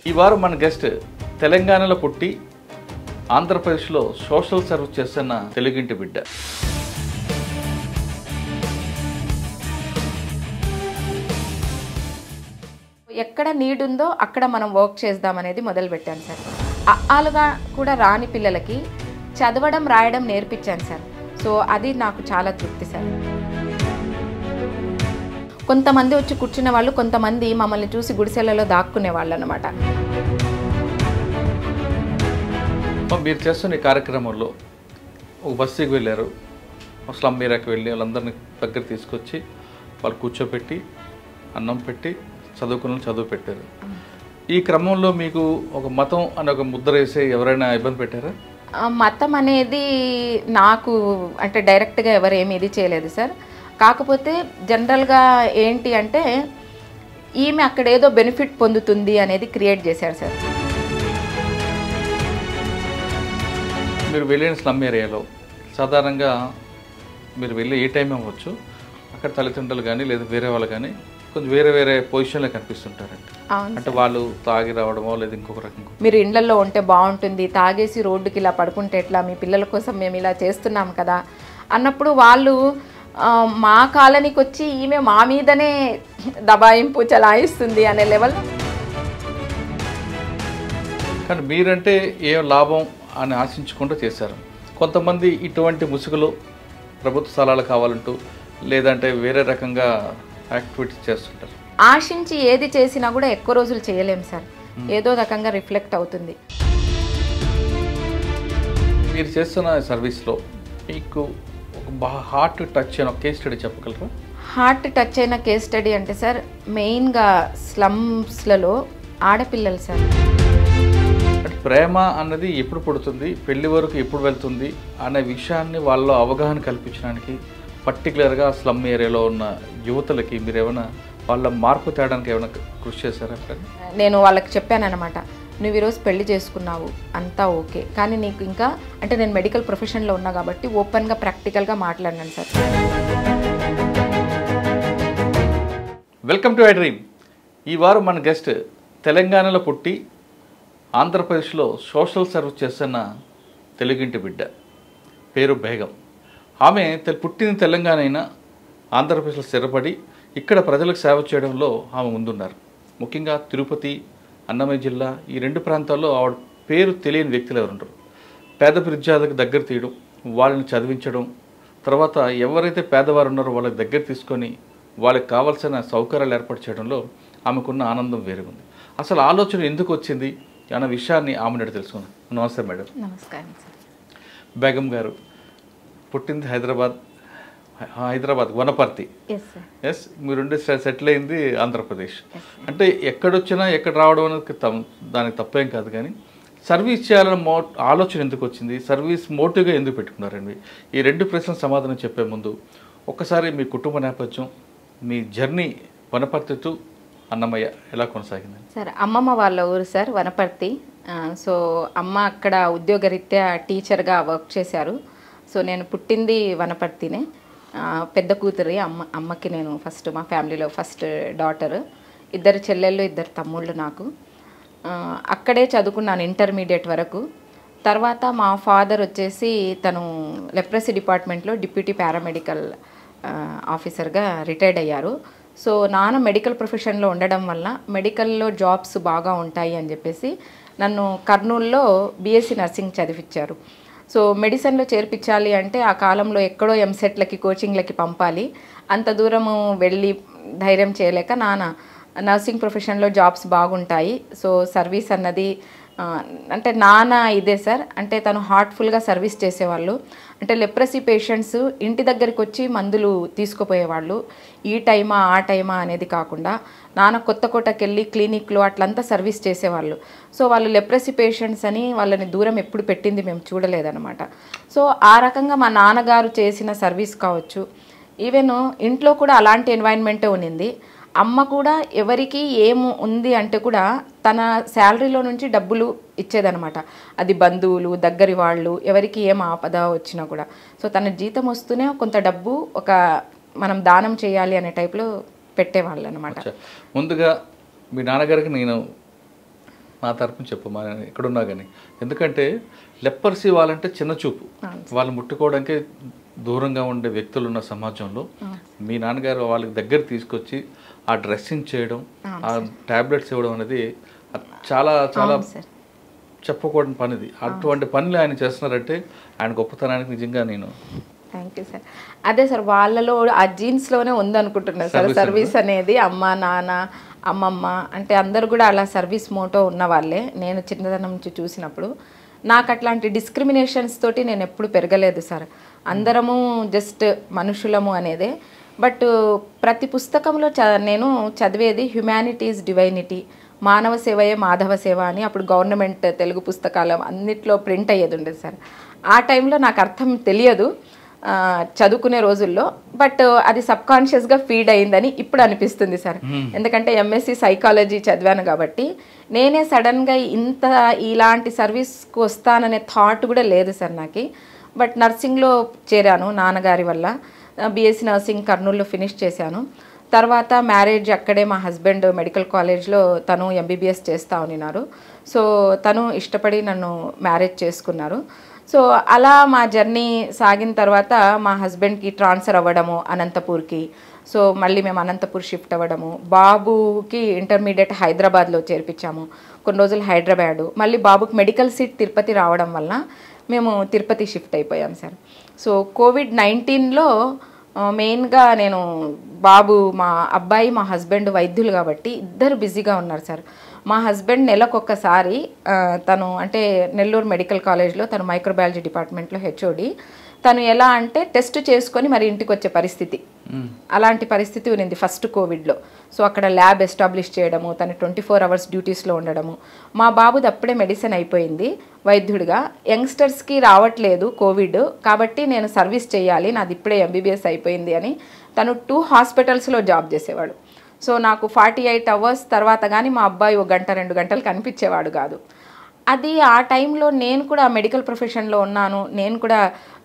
ఈ వారం మన గెస్ట్ తెలంగాణలో పుట్టి ఆంధ్రప్రదేశ్లో సోషల్ సర్వీస్ చేస్తున్న తెలుగింటి బిడ్డ. ఎక్కడ నీడ్ ఉందో అక్కడ మనం వర్క్ చేద్దామనేది మొదలుపెట్టాను సార్. అఆలుగా కూడా రాని పిల్లలకి చదవడం రాయడం నేర్పించాను సార్. సో అది నాకు చాలా తృప్తి సార్. కొంతమంది వచ్చి కూర్చునే వాళ్ళు, కొంతమంది మమ్మల్ని చూసి గుడిసెలలో దాక్కునే వాళ్ళు అనమాట. మీరు చేస్తున్న ఈ కార్యక్రమంలో ఒక బస్సుకి వెళ్ళారు, ఒక స్లమ్ ఏరియాకి వెళ్ళి వాళ్ళందరినీ దగ్గర తీసుకొచ్చి వాళ్ళు కూర్చోపెట్టి అన్నం పెట్టి చదువుకున్న చదువు పెట్టారు. ఈ క్రమంలో మీకు ఒక మతం అనే ఒక ముద్ర వేసి ఎవరైనా ఇబ్బంది పెట్టారా? మతం అనేది నాకు అంటే డైరెక్ట్గా ఎవరు ఏమి ఇది చేయలేదు సార్. కాకపోతే జనరల్గా ఏంటి అంటే ఈమె అక్కడ ఏదో బెనిఫిట్ పొందుతుంది అనేది క్రియేట్ చేశారు సార్. మీరు వెళ్ళిన స్లమ్ ఏరియాలో సాధారణంగా మీరు వెళ్ళి ఏ టైం అవ్వచ్చు, అక్కడ తల్లిదండ్రులు కానీ లేదా వేరే వాళ్ళు కానీ కొంచెం వేరే వేరే పొజిషన్లో కనిపిస్తుంటారండి. అంటే వాళ్ళు తాగి రావడమో లేదా ఇంకొక రకం. మీరు ఇళ్లలో ఉంటే బాగుంటుంది, తాగేసి రోడ్డుకి ఇలా పడుకుంటే ఎట్లా, మీ పిల్లల కోసం మేము ఇలా చేస్తున్నాం కదా అన్నప్పుడు వాళ్ళు మా కాలనీకి వచ్చి ఈమె మా మీదనే దబాయింపు చలాయిస్తుంది అనే లెవెల్. కానీ మీరంటే ఏం లాభం అని ఆశించకుండా చేశారు. కొంతమంది ఇటువంటి ముసుగులో ప్రభుత్వ స్థలాలు కావాలంటూ లేదంటే వేరే రకంగా యాక్టివిటీస్ చేస్తుంటారు. ఆశించి ఏది చేసినా కూడా ఎక్కువ రోజులు చేయలేము సార్, ఏదో రకంగా రిఫ్లెక్ట్ అవుతుంది. మీరు చేస్తున్న సర్వీస్లో మీకు ఒక హార్ట్ టచ్ అయిన కేస్ స్టడీ చెప్పగలరా? హార్ట్ టచ్ అయిన కేస్ స్టడీ అంటే సార్ మెయిన్గా స్లమ్స్లలో ఆడపిల్లలు సార్. అంటే ప్రేమ అన్నది ఎప్పుడు పుడుతుంది, పెళ్లి వరకు ఎప్పుడు వెళ్తుంది అనే విషయాన్ని వాళ్ళలో అవగాహన కల్పించడానికి పర్టికులర్గా స్లమ్ ఏరియాలో ఉన్న యువతలకి మీరు ఏమైనా వాళ్ళ మార్పు తేడానికి ఏమైనా కృషి చేశారా? నేను వాళ్ళకి చెప్పానన్నమాట, నువ్వు ఈరోజు పెళ్లి చేసుకున్నావు అంతా ఓకే, కానీ నీకు ఇంకా అంటే నేను మెడికల్ ప్రొఫెషన్లో ఉన్నా కాబట్టి ఓపెన్గా ప్రాక్టికల్గా మాట్లాడినాను sir. Welcome to iDream. ఈ వారం మన గెస్ట్ తెలంగాణలో పుట్టి ఆంధ్రప్రదేశ్లో సోషల్ సర్వీస్ చేస్తున్న తెలుగింటి బిడ్డ, పేరు బేగం. ఆమె పుట్టిన తెలంగాణ అయినా ఆంధ్రప్రదేశ్లో స్థిరపడి ఇక్కడ ప్రజలకు సేవ చేయడంలో ఆమె ముందున్నారు. ముఖ్యంగా తిరుపతి, అన్నమయ్య జిల్లా ఈ రెండు ప్రాంతాల్లో ఆవిడ పేరు తెలియని వ్యక్తులు ఎవరుంటారు. పేద విద్యార్థులకు దగ్గర తీయడం, వాళ్ళని చదివించడం, తర్వాత ఎవరైతే పేదవారు ఉన్నారో వాళ్ళకి దగ్గర తీసుకొని వాళ్ళకి కావాల్సిన సౌకర్యాలు ఏర్పాటు చేయడంలో ఆమెకున్న ఆనందం వేరే ఉంది. అసలు ఆలోచన ఎందుకు వచ్చింది అన్న విషయాన్ని ఆమె తెలుసుకున్నాం. నమస్తే మేడం. నమస్కారం సార్. బేగం గారు పుట్టింది హైదరాబాద్ వనపర్తి. ఎస్, మీరుండే సెటిల్ అయింది ఆంధ్రప్రదేశ్. అంటే ఎక్కడొచ్చినా ఎక్కడ రావడం అనేది దానికి తప్పేం కాదు, కానీ సర్వీస్ చేయాలన్న ఆలోచన ఎందుకు వచ్చింది, సర్వీస్ మోటివ్గా ఎందుకు పెట్టుకున్నారండి? ఈ రెండు ప్రశ్నలు సమాధానం చెప్పే ముందు ఒక్కసారి మీ కుటుంబ నేపథ్యం, మీ జర్నీ వనపర్తి టు అన్నమయ్య ఎలా కొనసాగింది? సార్ అమ్మమ్మ వాళ్ళ ఊరు సార్ వనపర్తి. సో అమ్మ అక్కడ ఉద్యోగరీత్యా టీచర్గా వర్క్ చేశారు. సో నేను పుట్టింది వనపర్తినే. పెద్ద కూతురి అమ్మకి నేను ఫస్ట్, మా ఫ్యామిలీలో ఫస్ట్ డాటర్. ఇద్దరు చెల్లెళ్ళు, ఇద్దరు తమ్ముళ్ళు నాకు. అక్కడే చదువుకున్నాను ఇంటర్మీడియట్ వరకు. తర్వాత మా ఫాదర్ వచ్చేసి తను లెప్రసీ డిపార్ట్మెంట్లో డిప్యూటీ పారామెడికల్ ఆఫీసర్గా రిటైర్డ్ అయ్యారు. సో నాన్న మెడికల్ ప్రొఫెషన్లో ఉండడం వల్ల మెడికల్లో జాబ్స్ బాగా ఉంటాయి అని చెప్పేసి నన్ను కర్నూలులో బీఎస్సీ నర్సింగ్ చదివించారు. సో మెడిసిన్లో చేర్పించాలి అంటే ఆ కాలంలో ఎక్కడో ఎంసెట్లకి కోచింగ్లకి పంపాలి. అంత దూరము వెళ్ళి ధైర్యం చేయలేక నాన్న నర్సింగ్ ప్రొఫెషన్లో జాబ్స్ బాగుంటాయి, సో సర్వీస్ అన్నది అంటే నాన్న ఇదే సార్. అంటే తను హార్ట్ఫుల్గా సర్వీస్ చేసేవాళ్ళు. అంటే లెప్రసీ పేషెంట్స్ ఇంటి దగ్గరికి వచ్చి మందులు తీసుకుపోయేవాళ్ళు. ఈ టైమా ఆ టైమా అనేది కాకుండా నాన్న కొత్త కోటకి వెళ్ళి క్లినిక్లో అట్లంతా సర్వీస్ చేసేవాళ్ళు. సో వాళ్ళు లెప్రసీ పేషెంట్స్ అని వాళ్ళని దూరం ఎప్పుడు పెట్టింది మేము చూడలేదన్నమాట. సో ఆ రకంగా మా నాన్నగారు చేసిన సర్వీస్ కావచ్చు, ఈవెన్ ఇంట్లో కూడా అలాంటి ఎన్వైరన్మెంటే ఉన్నింది. అమ్మ కూడా ఎవరికి ఏము ఉంది అంటే కూడా తన శాలరీలో నుంచి డబ్బులు ఇచ్చేదనమాట. అది బంధువులు, దగ్గరి వాళ్ళు, ఎవరికి ఏం ఆపద వచ్చినా కూడా. సో తన జీతం వస్తూనే కొంత డబ్బు ఒక మనం దానం చేయాలి అనే టైప్లో పెట్టేవాళ్ళు అనమాట. ముందుగా మీ నాన్నగారికి నేను నా తరపున చెప్పు మా ఎక్కడున్నా కానీ. ఎందుకంటే లెప్పర్సీ వాళ్ళంటే చిన్న చూపు, వాళ్ళు ముట్టుకోవడానికే దూరంగా ఉండే వ్యక్తులు ఉన్న సమాజంలో మీ నాన్నగారు వాళ్ళకి దగ్గర తీసుకొచ్చి ఆ డ్రెస్సింగ్ చేయడం, ఆ టాబ్లెట్స్ ఇవ్వడం అనేది చాలా చాలా చెప్పకూడని పనిది. అటువంటి పనులు ఆయన చేస్తున్నారంటే ఆయన గొప్పతనానికి నిజంగా నేను థ్యాంక్ యూ సార్. అదే సార్, వాళ్ళలో ఆ జీన్స్లోనే ఉందనుకుంటున్నాను సార్ సర్వీస్ అనేది. అమ్మ నాన్న అమ్మమ్మ అంటే అందరు కూడా అలా సర్వీస్ మోటో ఉన్న వాళ్ళే. నేను చిన్నతనం నుంచి చూసినప్పుడు నాకు అట్లాంటి డిస్క్రిమినేషన్స్ తోటి నేను ఎప్పుడు పెరగలేదు సార్. అందరము జస్ట్ మనుషులము అనేదే. బట్ ప్రతి పుస్తకంలో నేను చదివేది హ్యుమానిటీస్ డివైనిటీ, మానవ సేవయే మాధవ సేవ అని అప్పుడు గవర్నమెంట్ తెలుగు పుస్తకాలు అన్నిట్లో ప్రింట్ అయ్యేది ఉండేది సార్. ఆ టైంలో నాకు అర్థం తెలియదు చదువుకునే రోజుల్లో, బట్ అది సబ్కాన్షియస్గా ఫీడ్ అయిందని ఇప్పుడు అనిపిస్తుంది సార్. ఎందుకంటే ఎంఎస్సి సైకాలజీ చదివాను కాబట్టి నేనే సడన్గా ఇలాంటి సర్వీస్కి వస్తాననే థాట్ కూడా లేదు సార్ నాకు. బట్ నర్సింగ్లో చేరాను నాన్నగారి వల్ల. బీఎస్సీ నర్సింగ్ కర్నూలులో ఫినిష్ చేశాను. తర్వాత మ్యారేజ్ అక్కడే, మా హస్బెండ్ మెడికల్ కాలేజ్లో తను ఎంబీబీఎస్ చేస్తూ ఉన్నారు. సో తను ఇష్టపడి నన్ను మ్యారేజ్ చేసుకున్నారు. సో అలా మా జర్నీ సాగిన తర్వాత మా హస్బెండ్కి ట్రాన్స్ఫర్ అవ్వడము అనంతపూర్కి. సో మళ్ళీ మేము అనంతపూర్ షిఫ్ట్ అవ్వడము, బాబుకి ఇంటర్మీడియట్ హైదరాబాద్లో చేర్పించాము, కొన్ని రోజులు హైదరాబాదు, మళ్ళీ బాబుకి మెడికల్ సీట్ తిరుపతి రావడం వల్ల మేము తిరుపతి షిఫ్ట్ అయిపోయాం సార్. సో కోవిడ్-19లో మెయిన్గా నేను మా అబ్బాయి మా హస్బెండ్ వైద్యులు కాబట్టి ఇద్దరు బిజీగా ఉన్నారు సార్. మా హస్బెండ్ నెలకొకసారి తను అంటే నెల్లూరు మెడికల్ కాలేజ్లో తను మైక్రోబయాలజీ డిపార్ట్మెంట్లో హెచ్ఓడి. తను ఎలా అంటే టెస్ట్ చేసుకొని మరి ఇంటికి వచ్చే పరిస్థితి, అలాంటి పరిస్థితి ఉన్నింది ఫస్ట్ కోవిడ్లో. సో అక్కడ ల్యాబ్ ఎస్టాబ్లిష్ చేయడము, తను 24 hours డ్యూటీస్లో ఉండడము. మా బాబుది అప్పుడే మెడిసిన్ అయిపోయింది వైద్యుడిగా. యంగ్స్టర్స్కి రావట్లేదు కోవిడ్ కాబట్టి నేను సర్వీస్ చేయాలి, నాది ఇప్పుడే ఎంబీబీఎస్ అయిపోయింది అని తను 2 hospitals జాబ్ చేసేవాడు. సో నాకు 48 hours తర్వాత కానీ మా అబ్బాయి 1 గంట 2 గంటలు కనిపించేవాడు కాదు. అది ఆ టైంలో నేను కూడా మెడికల్ ప్రొఫెషన్లో ఉన్నాను, నేను కూడా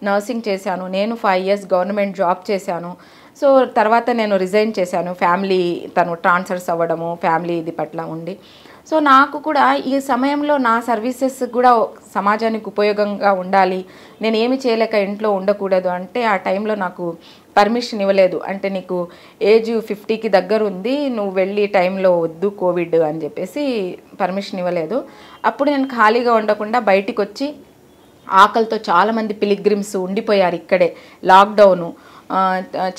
నర్సింగ్ చేశాను, నేను 5 years గవర్నమెంట్ జాబ్ చేశాను. సో తర్వాత నేను రిజైన్ చేశాను, ఫ్యామిలీ తను ట్రాన్స్ఫర్స్ అవ్వడము, ఫ్యామిలీ ఇది పట్ల ఉండి. సో నాకు కూడా ఈ సమయంలో నా సర్వీసెస్ కూడా సమాజానికి ఉపయోగంగా ఉండాలి, నేను ఏమి చేయలేక ఇంట్లో ఉండకూడదు అంటే ఆ టైంలో నాకు పర్మిషన్ ఇవ్వలేదు. అంటే నీకు ఏజ్ 50కి దగ్గర ఉంది, నువ్వు వెళ్ళి టైంలో వద్దు కోవిడ్ అని చెప్పేసి పర్మిషన్ ఇవ్వలేదు. అప్పుడు నేను ఖాళీగా ఉండకుండా బయటికి వచ్చి, ఆకలితో చాలామంది పిలిగ్రిమ్స్ ఉండిపోయారు ఇక్కడే లాక్డౌను.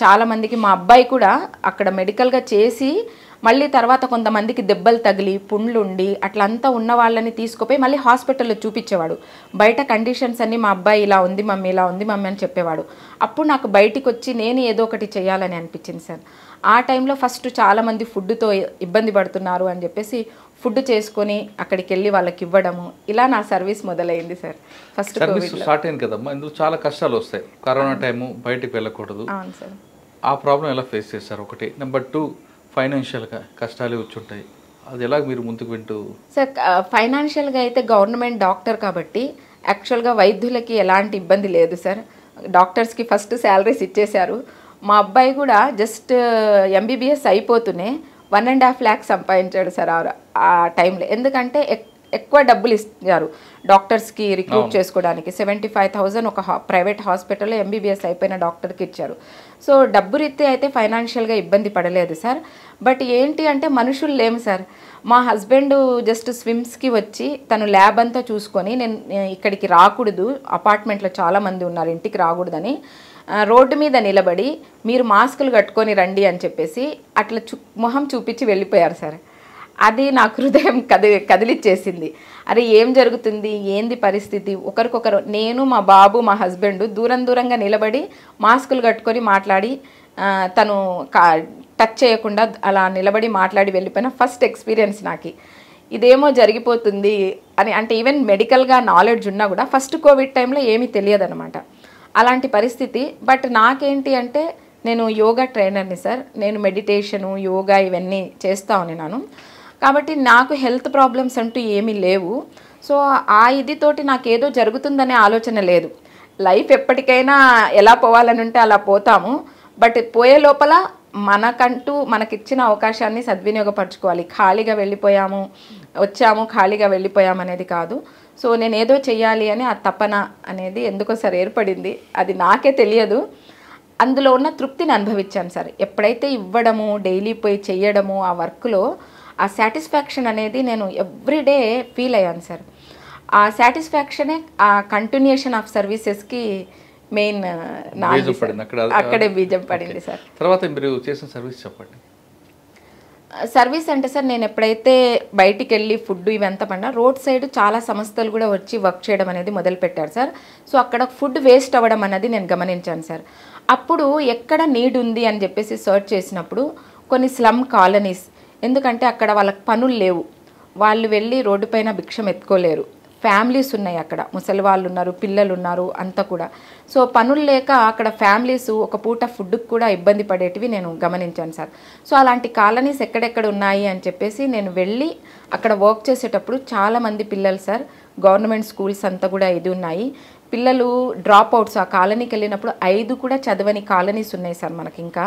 చాలామందికి మా అబ్బాయి కూడా అక్కడ మెడికల్గా చేసి మళ్ళీ తర్వాత కొంతమందికి దెబ్బలు తగిలి పుండ్లుండి అట్లంతా ఉన్న వాళ్ళని తీసుకుపోయి మళ్ళీ హాస్పిటల్లో చూపించేవాడు. బయట కండిషన్స్ అన్నీ మా అబ్బాయి ఇలా ఉంది మమ్మీ, ఇలా ఉంది మమ్మీ అని చెప్పేవాడు. అప్పుడు నాకు బయటికి వచ్చి నేను ఏదో ఒకటి చేయాలని అనిపించింది సార్. ఆ టైంలో ఫస్ట్ చాలామంది ఫుడ్తో ఇబ్బంది పడుతున్నారు అని చెప్పేసి ఫుడ్ చేసుకొని అక్కడికి వెళ్ళి వాళ్ళకి ఇవ్వడము, ఇలా నా సర్వీస్ మొదలైంది సార్. ఫస్ట్ సర్వీస్ స్టార్ట్ అయింది కదమ్మా, ఇందులో చాలా కష్టాలు వస్తాయి. కరోనా టైము, బయటికి వెళ్ళకూడదు. అవును సార్. ఆ ప్రాబ్లం ఎలా ఫేస్ చేస్తారు? ఒకటి. నెంబర్ 2, ఫైనాన్షియల్గా కష్టాలు వచ్చుంటాయి, అది ఎలా మీరు ముందుకు వింటూ? సార్ ఫైనాన్షియల్గా అయితే గవర్నమెంట్ డాక్టర్ కాబట్టి యాక్చువల్గా వైద్యులకి ఎలాంటి ఇబ్బంది లేదు సార్. డాక్టర్స్కి ఫస్ట్ శాలరీస్ ఇచ్చేశారు. మా అబ్బాయి కూడా జస్ట్ ఎంబీబీఎస్ అయిపోతూనే 1.5 lakhs సంపాదించాడు సార్ ఆ టైంలో. ఎందుకంటే ఎక్కువ డబ్బులు ఇచ్చారు డాక్టర్స్కి రిక్రూట్ చేసుకోవడానికి. 75,000 ఒక ప్రైవేట్ హాస్పిటల్లో ఎంబీబీఎస్ అయిపోయిన డాక్టర్కి ఇచ్చారు. సో డబ్బు రీత్యా అయితే ఫైనాన్షియల్గా ఇబ్బంది పడలేదు సార్. బట్ ఏంటి అంటే మనుషులు లేము సార్. మా హస్బెండ్ జస్ట్ స్విమ్స్కి వచ్చి తను ల్యాబ్ అంతా చూసుకొని, నేను ఇక్కడికి రాకూడదు, అపార్ట్మెంట్లో చాలామంది ఉన్నారు ఇంటికి రాకూడదని రోడ్డు మీద నిలబడి మీరు మాస్కులు కట్టుకొని రండి అని చెప్పేసి అట్లా మొహం చూపించి వెళ్ళిపోయారు సార్. అది నాకు హృదయం కదిలిచ్చేసింది. అరే ఏం జరుగుతుంది, ఏంది పరిస్థితి? ఒకరికొకరు, నేను మా బాబు మా హస్బెండ్ దూరంగా నిలబడి మాస్కులు కట్టుకొని మాట్లాడి, తను టచ్ చేయకుండా అలా నిలబడి మాట్లాడి వెళ్ళిపోయిన ఫస్ట్ ఎక్స్పీరియన్స్ నాకు. ఇదేమో జరిగిపోతుంది అని అంటే ఈవెన్ మెడికల్గా నాలెడ్జ్ ఉన్నా కూడా ఫస్ట్ కోవిడ్ టైంలో ఏమీ తెలియదు అనమాట, అలాంటి పరిస్థితి. బట్ నాకేంటి అంటే నేను యోగా ట్రైనర్ని సార్. నేను మెడిటేషను, యోగా ఇవన్నీ చేస్తూ ఉన్నాను కాబట్టి నాకు హెల్త్ ప్రాబ్లమ్స్ అంటూ ఏమీ లేవు. సో ఆ ఇదితోటి నాకేదో జరుగుతుందనే ఆలోచన లేదు. లైఫ్ ఎప్పటికైనా ఎలా పోవాలని ఉంటే అలా పోతాము. బట్ పోయే లోపల మనకంటూ మనకిచ్చిన అవకాశాన్ని సద్వినియోగపరచుకోవాలి. ఖాళీగా వెళ్ళిపోయాము, వచ్చాము ఖాళీగా వెళ్ళిపోయాము అనేది కాదు. సో నేను ఏదో చెయ్యాలి అని ఆ తపన అనేది ఎందుకో సార్ ఏర్పడింది. అది నాకే తెలియదు. అందులో ఉన్న తృప్తిని అనుభవించాను సార్. ఎప్పుడైతే ఇవ్వడము, డైలీ పోయి చెయ్యడము, ఆ వర్క్లో ఆ సాటిస్ఫాక్షన్ అనేది నేను ఎవ్రీడే ఫీల్ అయ్యాను సార్. ఆ సాటిస్ఫాక్షనే ఆ కంటిన్యూషన్ ఆఫ్ సర్వీసెస్కి మెయిన్ అక్కడే బీజం పడింది సార్. తర్వాత మీరు చేసిన సర్వీస్ చెప్పండి. సర్వీస్ అంటే సార్, నేను ఎప్పుడైతే బయటికి వెళ్ళి ఫుడ్ ఇవంతా పడినా రోడ్ సైడ్ చాలా సంస్థలు కూడా వచ్చి వర్క్ చేయడం అనేది మొదలుపెట్టారు సార్. సో అక్కడ ఫుడ్ వేస్ట్ అవ్వడం అనేది నేను గమనించాను సార్. అప్పుడు ఎక్కడ నీడ్ ఉంది అని చెప్పేసి సర్చ్ చేసినప్పుడు కొన్ని స్లమ్ కాలనీస్, ఎందుకంటే అక్కడ వాళ్ళకి పనులు లేవు, వాళ్ళు వెళ్ళి రోడ్డు పైన భిక్షం ఎత్తుకోలేరు, ఫ్యామిలీస్ ఉన్నాయి అక్కడ, ముసలి వాళ్ళు ఉన్నారు, పిల్లలు ఉన్నారు అంతా కూడా. సో పనులు లేక అక్కడ ఫ్యామిలీస్ ఒక పూట ఫుడ్కి కూడా ఇబ్బంది పడేటివి నేను గమనించాను సార్. సో అలాంటి కాలనీస్ ఎక్కడెక్కడ ఉన్నాయి అని చెప్పేసి నేను వెళ్ళి అక్కడ వర్క్ చేసేటప్పుడు చాలామంది పిల్లలు సార్, గవర్నమెంట్ స్కూల్స్ అంతా కూడా ఇది ఉన్నాయి, పిల్లలు డ్రాప్ అవుట్స్ ఆ కాలనీకి వెళ్ళినప్పుడు 5 కూడా చదవని కాలనీస్ ఉన్నాయి సార్ మనకి. ఇంకా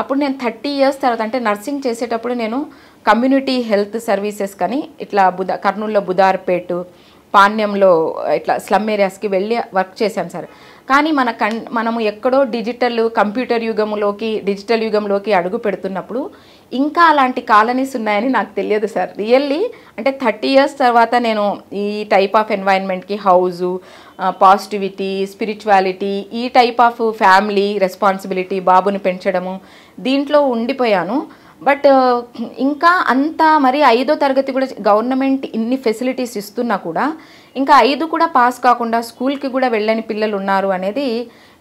అప్పుడు నేను 30 years తర్వాత, అంటే నర్సింగ్ చేసేటప్పుడు నేను కమ్యూనిటీ హెల్త్ సర్వీసెస్ కానీ ఇట్లా కర్నూలులో బుదార్పేట, పాణ్యంలో ఇట్లా స్లమ్ ఏరియాస్కి వెళ్ళి వర్క్ చేశాను సార్. కానీ మనము ఎక్కడో కంప్యూటర్ డిజిటల్ యుగంలోకి అడుగు పెడుతున్నప్పుడు ఇంకా అలాంటి కాలనీస్ ఉన్నాయని నాకు తెలియదు సార్. రియల్లీ అంటే 30 years తర్వాత నేను ఈ టైప్ ఆఫ్ ఎన్వైరన్మెంట్కి, హౌజు, పాజిటివిటీ, స్పిరిచువాలిటీ, ఈ టైప్ ఆఫ్ ఫ్యామిలీ రెస్పాన్సిబిలిటీ, బాబుని పెంచడము, దీంట్లో ఉండిపోయాను. బట్ ఇంకా అంతా మరి 5వ తరగతి కూడా గవర్నమెంట్ ఇన్ని ఫెసిలిటీస్ ఇస్తున్నా కూడా ఇంకా 5 కూడా పాస్ కాకుండా స్కూల్కి కూడా వెళ్ళని పిల్లలు ఉన్నారు అనేది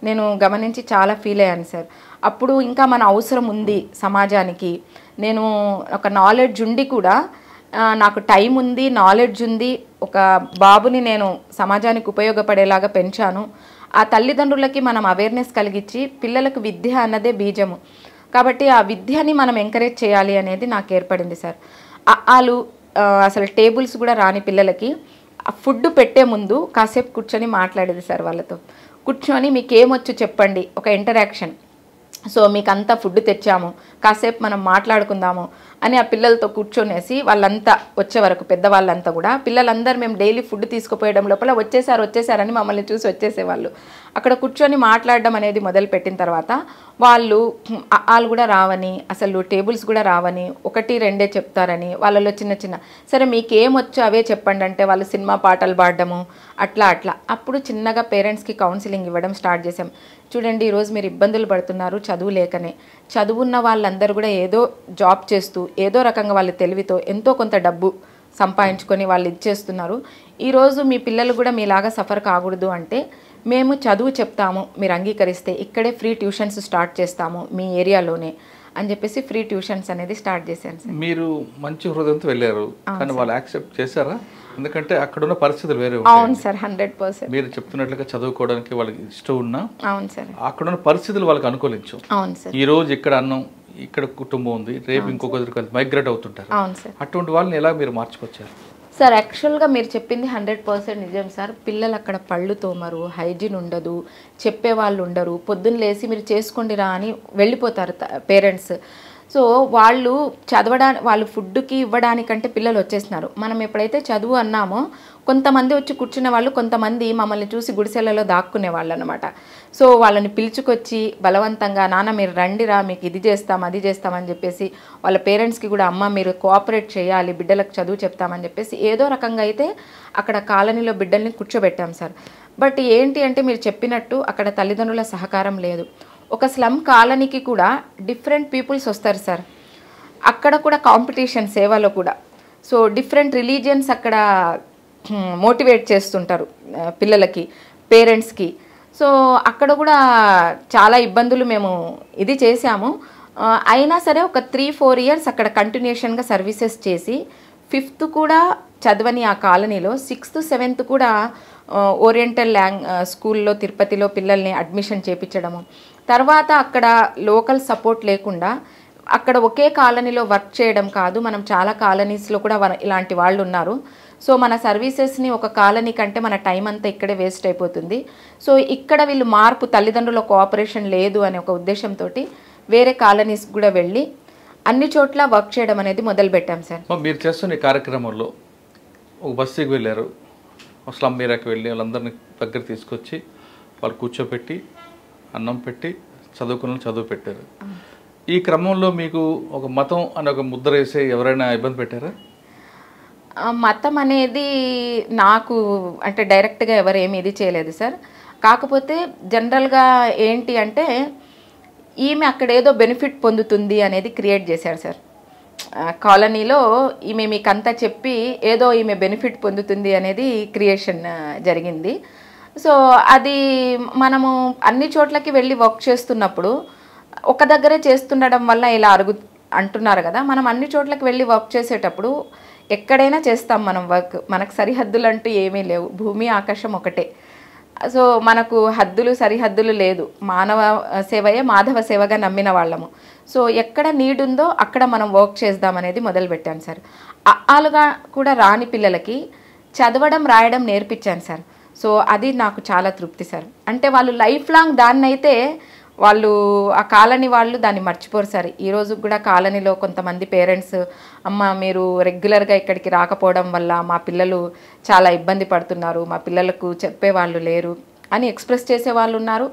నేను గమనించి చాలా ఫీల్ అయ్యాను సార్. అప్పుడు ఇంకా మన అవసరం ఉంది సమాజానికి, నేను ఒక నాలెడ్జ్ ఉండి కూడా నాకు టైం ఉంది, నాలెడ్జ్ ఉంది, ఒక బాబుని నేను సమాజానికి ఉపయోగపడేలాగా పెంచాను. ఆ తల్లిదండ్రులకి మనం అవేర్నెస్ కలిగించి పిల్లలకు విద్య అన్నదే బీజము కాబట్టి ఆ విద్యని మనం ఎంకరేజ్ చేయాలి అనేది నాకు ఏర్పడింది సార్. అసలు టేబుల్స్ కూడా రాని పిల్లలకి ఫుడ్ పెట్టే ముందు కాసేపు కూర్చొని మాట్లాడేది సార్. వాళ్ళతో కూర్చొని మీకేమొచ్చు చెప్పండి, ఒక ఇంటరాక్షన్. సో మీకు అంతా ఫుడ్ తెచ్చాము, కాసేపు మనం మాట్లాడుకుందాము అని ఆ పిల్లలతో కూర్చొనేసి వాళ్ళంతా వచ్చే వరకు, పెద్దవాళ్ళంతా కూడా, పిల్లలందరూ మేము డైలీ ఫుడ్ తీసుకుపోయడం లోపల వచ్చేసారని మమ్మల్ని చూసి వచ్చేసేవాళ్ళు. అక్కడ కూర్చొని మాట్లాడడం అనేది మొదలుపెట్టిన తర్వాత వాళ్ళు కూడా రావని, అసలు టేబుల్స్ కూడా రావని, 1, 2 చెప్తారని, వాళ్ళలో చిన్న సరే మీకేమొచ్చో అవే చెప్పండి అంటే వాళ్ళు సినిమా పాటలు పాడడము అట్లా. అప్పుడు చిన్నగా పేరెంట్స్కి కౌన్సిలింగ్ ఇవ్వడం స్టార్ట్ చేసాం. చూడండి, ఈరోజు మీరు ఇబ్బందులు పడుతున్నారు చదువు లేకనే, చదువున్న వాళ్ళందరూ కూడా ఏదో జాబ్ చేస్తూ ఏదో రకంగా వాళ్ళ తెలివితో ఎంతో కొంత డబ్బు సంపాదించుకొని వాళ్ళు ఇచ్చేస్తున్నారు. ఈరోజు మీ పిల్లలు కూడా మీలాగా సఫర్ కాకూడదు అంటే మేము చదువు చెప్తాము, మీరు అంగీకరిస్తే ఇక్కడే ఫ్రీ ట్యూషన్స్ స్టార్ట్ చేస్తాము మీ ఏరియాలోనే అని చెప్పేసి ఫ్రీ ట్యూషన్స్ అనేది స్టార్ట్ చేశాను సార్. మీరు మంచి హృదయంతో వెళ్ళారు, కానీ వాళ్ళు యాక్సెప్ట్ చేశారా? ఎందుకంటే అక్కడ ఉన్న పరిస్థితులు వేరే. అవును సార్, 100%. మీరు చెప్తున్నట్లుగా చదువుకోవడానికి వాళ్ళకి ఇష్టం ఉన్నా, అవును సార్, అక్కడ ఉన్న పరిస్థితులు వాళ్ళకి అనుకూలించు. అవును సార్. ఈ రోజు ఇక్కడ అన్నం, ఇక్కడ కుటుంబం ఉంది, రేపు ఇంకొక దగ్గరికి మైగ్రేట్ అవుతుంటారు. అవును సార్. అటువంటి వాళ్ళని ఎలా మీరు మార్చుకొచ్చారు? సార్ యాక్చువల్గా మీరు చెప్పింది 100% నిజం సార్. పిల్లలు అక్కడ పళ్ళు తోమరు, హైజీన్ ఉండదు, చెప్పేవాళ్ళు ఉండరు, పొద్దున్న లేసి మీరు చేసుకోండిరా అని వెళ్ళిపోతారు పేరెంట్స్. సో వాళ్ళు వాళ్ళు ఫుడ్కి ఇవ్వడానికంటే పిల్లలు వచ్చేస్తున్నారు. మనం ఎప్పుడైతే చదువు అన్నామో కొంతమంది వచ్చి కూర్చునే వాళ్ళు, కొంతమంది మమ్మల్ని చూసి గుడిసెలలో దాక్కునే వాళ్ళు అనమాట. సో వాళ్ళని పిలుచుకొచ్చి బలవంతంగా, నాన్న మీరు రండిరా, మీకు ఇది చేస్తాం అది చేస్తామని చెప్పేసి వాళ్ళ పేరెంట్స్కి కూడా, అమ్మ మీరు కోఆపరేట్ చేయాలి, బిడ్డలకు చదువు చెప్తామని చెప్పేసి ఏదో రకంగా అయితే అక్కడ కాలనీలో బిడ్డల్ని కూర్చోబెట్టాం సార్. బట్ ఏంటి అంటే మీరు చెప్పినట్టు అక్కడ తల్లిదండ్రుల సహకారం లేదు. ఒక స్లమ్ కాలనీకి కూడా డిఫరెంట్ పీపుల్స్ వస్తారు సార్. అక్కడ కూడా కాంపిటీషన్ సేవలో కూడా. సో డిఫరెంట్ రిలీజియన్స్ అక్కడ మోటివేట్ చేస్తుంటారు పిల్లలకి, పేరెంట్స్కి. సో అక్కడ కూడా చాలా ఇబ్బందులు మేము ఇది చేసాము. అయినా సరే ఒక 3-4 years అక్కడ కంటిన్యూషన్గా సర్వీసెస్ చేసి 5th కూడా చదవని ఆ కాలనీలో 6th 7th కూడా ఓరియంటల్ స్కూల్లో తిరుపతిలో పిల్లల్ని అడ్మిషన్ చేయించడము. తర్వాత అక్కడ లోకల్ సపోర్ట్ లేకుండా అక్కడ ఒకే కాలనీలో వర్క్ చేయడం కాదు, మనం చాలా కాలనీస్లో కూడా ఇలాంటి వాళ్ళు ఉన్నారు. సో మన సర్వీసెస్ని ఒక కాలనీ కంటే మన టైం అంతా ఇక్కడే వేస్ట్ అయిపోతుంది. సో ఇక్కడ వీళ్ళు మార్పు, తల్లిదండ్రుల కోఆపరేషన్ లేదు అనే ఒక ఉద్దేశంతో వేరే కాలనీస్ కూడా వెళ్ళి అన్ని చోట్ల వర్క్ చేయడం అనేది మొదలుపెట్టాం సార్. మీరు చేస్తున్న ఈ కార్యక్రమంలో ఒక బస్సుకి వెళ్ళారు, ఒక స్లమ్ ఏరియాకి వెళ్ళి వాళ్ళందరినీ దగ్గర తీసుకొచ్చి వాళ్ళు కూర్చోపెట్టి అన్నం పెట్టి చదువుకున్న చదువు పెట్టారు. ఈ క్రమంలో మీకు ఒక మతం అనే ఒక ముద్ర వేసే ఎవరైనా ఇబ్బంది పెట్టారా? మతం అనేది నాకు అంటే డైరెక్ట్గా ఎవరు ఏమి ఇది చేయలేదు సార్. కాకపోతే జనరల్గా ఏంటి అంటే ఈమె అక్కడ ఏదో బెనిఫిట్ పొందుతుంది అనేది క్రియేట్ చేశారు సార్. కాలనీలో ఈమె మీకంతా చెప్పి ఏదో ఈమె బెనిఫిట్ పొందుతుంది అనేది క్రియేషన్ జరిగింది. సో అది మనము అన్ని చోట్లకి వెళ్ళి వర్క్ చేస్తున్నప్పుడు ఒక దగ్గరే చేస్తుండడం వల్ల ఇలా అంటున్నారు కదా, మనం అన్ని చోట్లకి వెళ్ళి వర్క్ చేసేటప్పుడు ఎక్కడైనా చేస్తాం మనం వర్క్. మనకు సరిహద్దులు అంటూ ఏమీ లేవు, భూమి ఆకాశం ఒకటే. సో మనకు హద్దులు సరిహద్దులు లేదు. మానవ సేవయే మాధవ సేవగా నమ్మిన వాళ్ళము. సో ఎక్కడ నీడ్ ఉందో అక్కడ మనం వర్క్ చేద్దామనేది మొదలుపెట్టాను సార్. ఆలుగా కూడా రాని పిల్లలకి చదవడం రాయడం నేర్పించాను సార్. సో అది నాకు చాలా తృప్తి సార్. అంటే వాళ్ళు లైఫ్ లాంగ్ దాన్ని అయితే వాళ్ళు ఆ కాలనీ వాళ్ళు దాన్ని మర్చిపోరు సార్. ఈరోజు కూడా కాలనీలో కొంతమంది పేరెంట్స్, అమ్మ మీరు రెగ్యులర్గా ఇక్కడికి రాకపోవడం వల్ల మా పిల్లలు చాలా ఇబ్బంది పడుతున్నారు, మా పిల్లలకు చెప్పేవాళ్ళు లేరు అని ఎక్స్ప్రెస్ చేసే వాళ్ళు ఉన్నారు.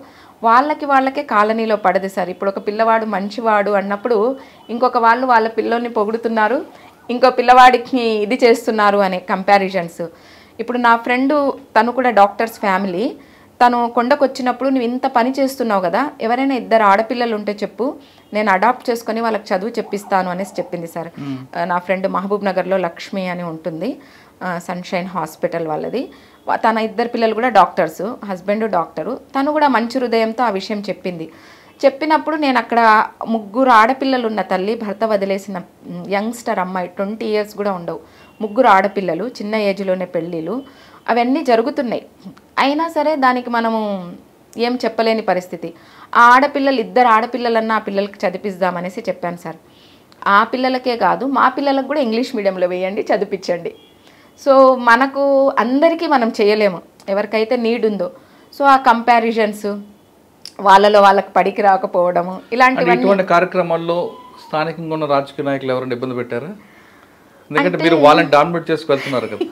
వాళ్ళకే కాలనీలో పడదు సార్. ఇప్పుడు ఒక పిల్లవాడు మంచివాడు అన్నప్పుడు ఇంకొక వాళ్ళు వాళ్ళ పిల్లల్ని పొగుడుతున్నారు, ఇంకో పిల్లవాడికి ఇది చేస్తున్నారు అనే కంపారిజన్స్. ఇప్పుడు నా ఫ్రెండు తను కూడా డాక్టర్స్ ఫ్యామిలీ, తను కొండకు వచ్చినప్పుడు నువ్వు ఇంత పని చేస్తున్నావు కదా, ఎవరైనా 2 ఆడపిల్లలు ఉంటే చెప్పు, నేను అడాప్ట్ చేసుకొని వాళ్ళకి చదువు చెప్పిస్తాను అనేసి చెప్పింది సార్. నా ఫ్రెండ్ మహబూబ్ నగర్లో లక్ష్మి అని ఉంటుంది, సన్షైన్ హాస్పిటల్ వాళ్ళది. తన 2 పిల్లలు కూడా డాక్టర్స్, హస్బెండ్ డాక్టరు. తను కూడా మంచి హృదయంతో ఆ విషయం చెప్పింది. చెప్పినప్పుడు నేను అక్కడ 3 ఆడపిల్లలు ఉన్న తల్లి, భర్త వదిలేసిన యంగ్స్టర్ అమ్మాయి, 20 years కూడా ఉండవు, 3 ఆడపిల్లలు, చిన్న ఏజ్లోనే పెళ్ళిళ్ళు, అవన్నీ జరుగుతున్నాయి. అయినా సరే దానికి మనము ఏం చెప్పలేని పరిస్థితి. ఆ ఆడపిల్లలు 2 ఆడపిల్లలన్నా ఆ పిల్లలకి చదివిద్దామనేసి చెప్పాను సార్. ఆ పిల్లలకే కాదు మా పిల్లలకు కూడా ఇంగ్లీష్ మీడియంలో వేయండి, చదివించండి. సో మనకు అందరికీ మనం చేయలేము, ఎవరికైతే నీడ్ ఉందో. సో ఆ కంపారిజన్స్, వాళ్ళలో వాళ్ళకి పడికి రాకపోవడము, ఇలాంటి కార్యక్రమాల్లో స్థానికంగా ఉన్న రాజకీయ నాయకులు ఎవరైనా ఇబ్బంది పెట్టారా? ఎందుకంటే మీరు వాళ్ళని డామినేట్ చేసుకెళ్తున్నారు కదా.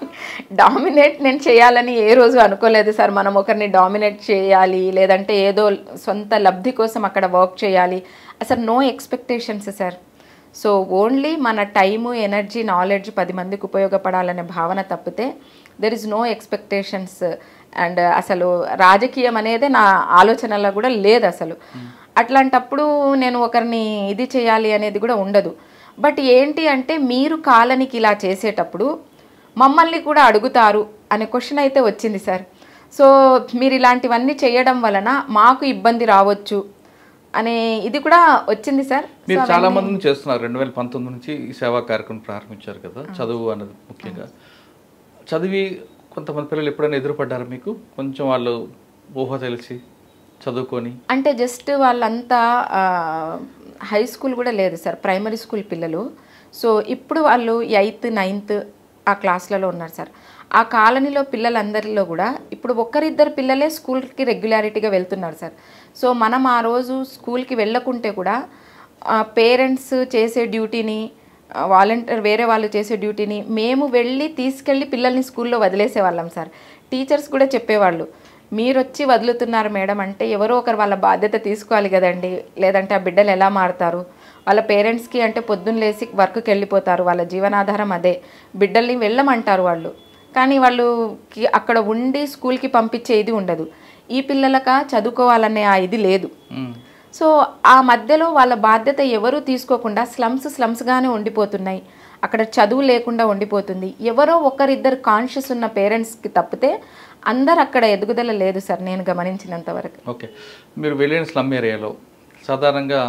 డామినేట్ నేను చేయాలని ఏ రోజు అనుకోలేదు సార్. మనం ఒకరిని డామినేట్ చేయాలి, లేదంటే ఏదో సొంత లబ్ధి కోసం అక్కడ వర్క్ చేయాలి, అసలు no expectations sir. So only మన టైము, ఎనర్జీ, నాలెడ్జ్ 10 మందికి ఉపయోగపడాలనే భావన తప్పితే there is no expectations. And అసలు రాజకీయం అనేది నా ఆలోచనలో కూడా లేదు అసలు. అట్లాంటప్పుడు నేను ఒకరిని ఇది చేయాలి అనేది కూడా ఉండదు. బట్ ఏంటి అంటే మీరు కాలనీకి ఇలా చేసేటప్పుడు మమ్మల్ని కూడా అడుగుతారు అనే క్వశ్చన్ అయితే వచ్చింది సార్. సో మీరు ఇలాంటివన్నీ చేయడం వలన మాకు ఇబ్బంది రావచ్చు అనే ఇది కూడా వచ్చింది సార్. మీరు చాలా మందిని చేస్తున్నారు. 2019 నుంచి ఈ సేవా కార్యక్రమం ప్రారంభించారు కదా. చదువు అన్నది ముఖ్యంగా చదివి కొంతమంది పిల్లలు ఎప్పుడైనా ఎదురుపడ్డారు మీకు? కొంచెం వాళ్ళు ఊహ తెలిసి చదువుకొని అంటే జస్ట్ వాళ్ళంతా హై స్కూల్ కూడా లేదు సార్, ప్రైమరీ స్కూల్ పిల్లలు. సో ఇప్పుడు వాళ్ళు 8th 9th ఆ క్లాస్లలో ఉన్నారు సార్. ఆ కాలనీలో పిల్లలందరిలో కూడా ఇప్పుడు 1-2 పిల్లలే స్కూల్కి రెగ్యులారిటీగా వెళ్తున్నారు సార్. సో మనం ఆ రోజు స్కూల్కి వెళ్ళకుంటే కూడా పేరెంట్స్ చేసే డ్యూటీని, వాలంటీర్ వేరే వాళ్ళు చేసే డ్యూటీని మేము వెళ్ళి తీసుకెళ్ళి పిల్లల్ని స్కూల్లో వదిలేసే వాళ్ళం సార్. టీచర్స్ కూడా చెప్పేవాళ్ళు, మీరు వచ్చి వదులుతున్నారు మేడం అంటే ఎవరో ఒకరు వాళ్ళ బాధ్యత తీసుకోవాలి కదండి, లేదంటే ఆ బిడ్డలు ఎలా మారుతారు. వాళ్ళ పేరెంట్స్కి అంటే పొద్దున్న లేసి వర్క్కి వెళ్ళిపోతారు, వాళ్ళ జీవనాధారం అదే, బిడ్డల్ని వెళ్ళమంటారు వాళ్ళు. కానీ వాళ్ళకి అక్కడ ఉండి స్కూల్కి పంపించే ఇది ఉండదు. ఈ పిల్లలక చదువుకోవాలనే ఆ ఇది లేదు. సో ఆ మధ్యలో వాళ్ళ బాధ్యత ఎవరు తీసుకోకుండా స్లమ్స్గానే ఉండిపోతున్నాయి. అక్కడ చదువు లేకుండా ఉండిపోతుంది. ఎవరో 1-2 కాన్షియస్ ఉన్న పేరెంట్స్కి తప్పితే అందరు అక్కడ ఎదుగుదల లేదు సార్ నేను గమనించినంత వరకు. ఓకే, మీరు వెళ్ళిన స్లమ్ ఏరియాలో సాధారణంగా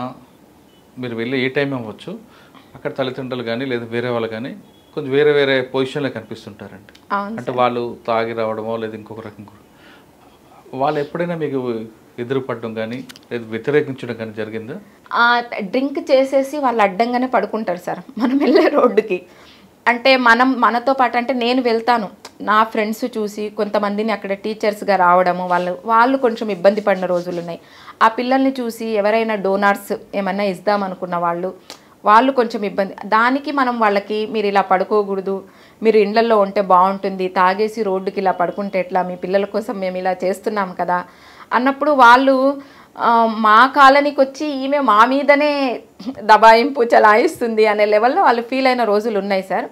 మీరు వెళ్ళి ఏ టైం అవ్వచ్చు, అక్కడ తల్లిదండ్రులు కానీ లేదా వేరే వాళ్ళు కానీ కొంచెం వేరే వేరే పొజిషన్లో కనిపిస్తుంటారండి. అంటే వాళ్ళు తాగి రావడమో లేదా ఇంకొక రకం, వాళ్ళు ఎప్పుడైనా మీకు ఎదురుపడడం కానీ లేదా వ్యతిరేకించడం కానీ జరిగిందా? డ్రింక్ చేసేసి వాళ్ళు అడ్డంగానే పడుకుంటారు సార్ మనం వెళ్ళే రోడ్డుకి. అంటే మనతో పాటు అంటే నేను వెళ్తాను, నా ఫ్రెండ్స్ చూసి కొంతమందిని అక్కడ టీచర్స్గా రావడము, వాళ్ళు కొంచెం ఇబ్బంది పడిన రోజులు ఉన్నాయి. ఆ పిల్లల్ని చూసి ఎవరైనా డోనార్స్ ఏమన్నా ఇద్దామనుకున్న వాళ్ళు వాళ్ళు కొంచెం ఇబ్బంది. దానికి మనం వాళ్ళకి మీరు ఇలా పడుకోకూడదు, మీరు ఇండ్లల్లో ఉంటే బాగుంటుంది, తాగేసి రోడ్డుకి ఇలా పడుకుంటే ఎట్లా, మీ పిల్లల కోసం మేము ఇలా చేస్తున్నాం కదా అన్నప్పుడు వాళ్ళు మా కాలనీకి వచ్చి ఈమె మా మీదనే దబాయింపు చలాయిస్తుంది అనే లెవెల్లో వాళ్ళు ఫీల్ అయిన రోజులు ఉన్నాయి సార్.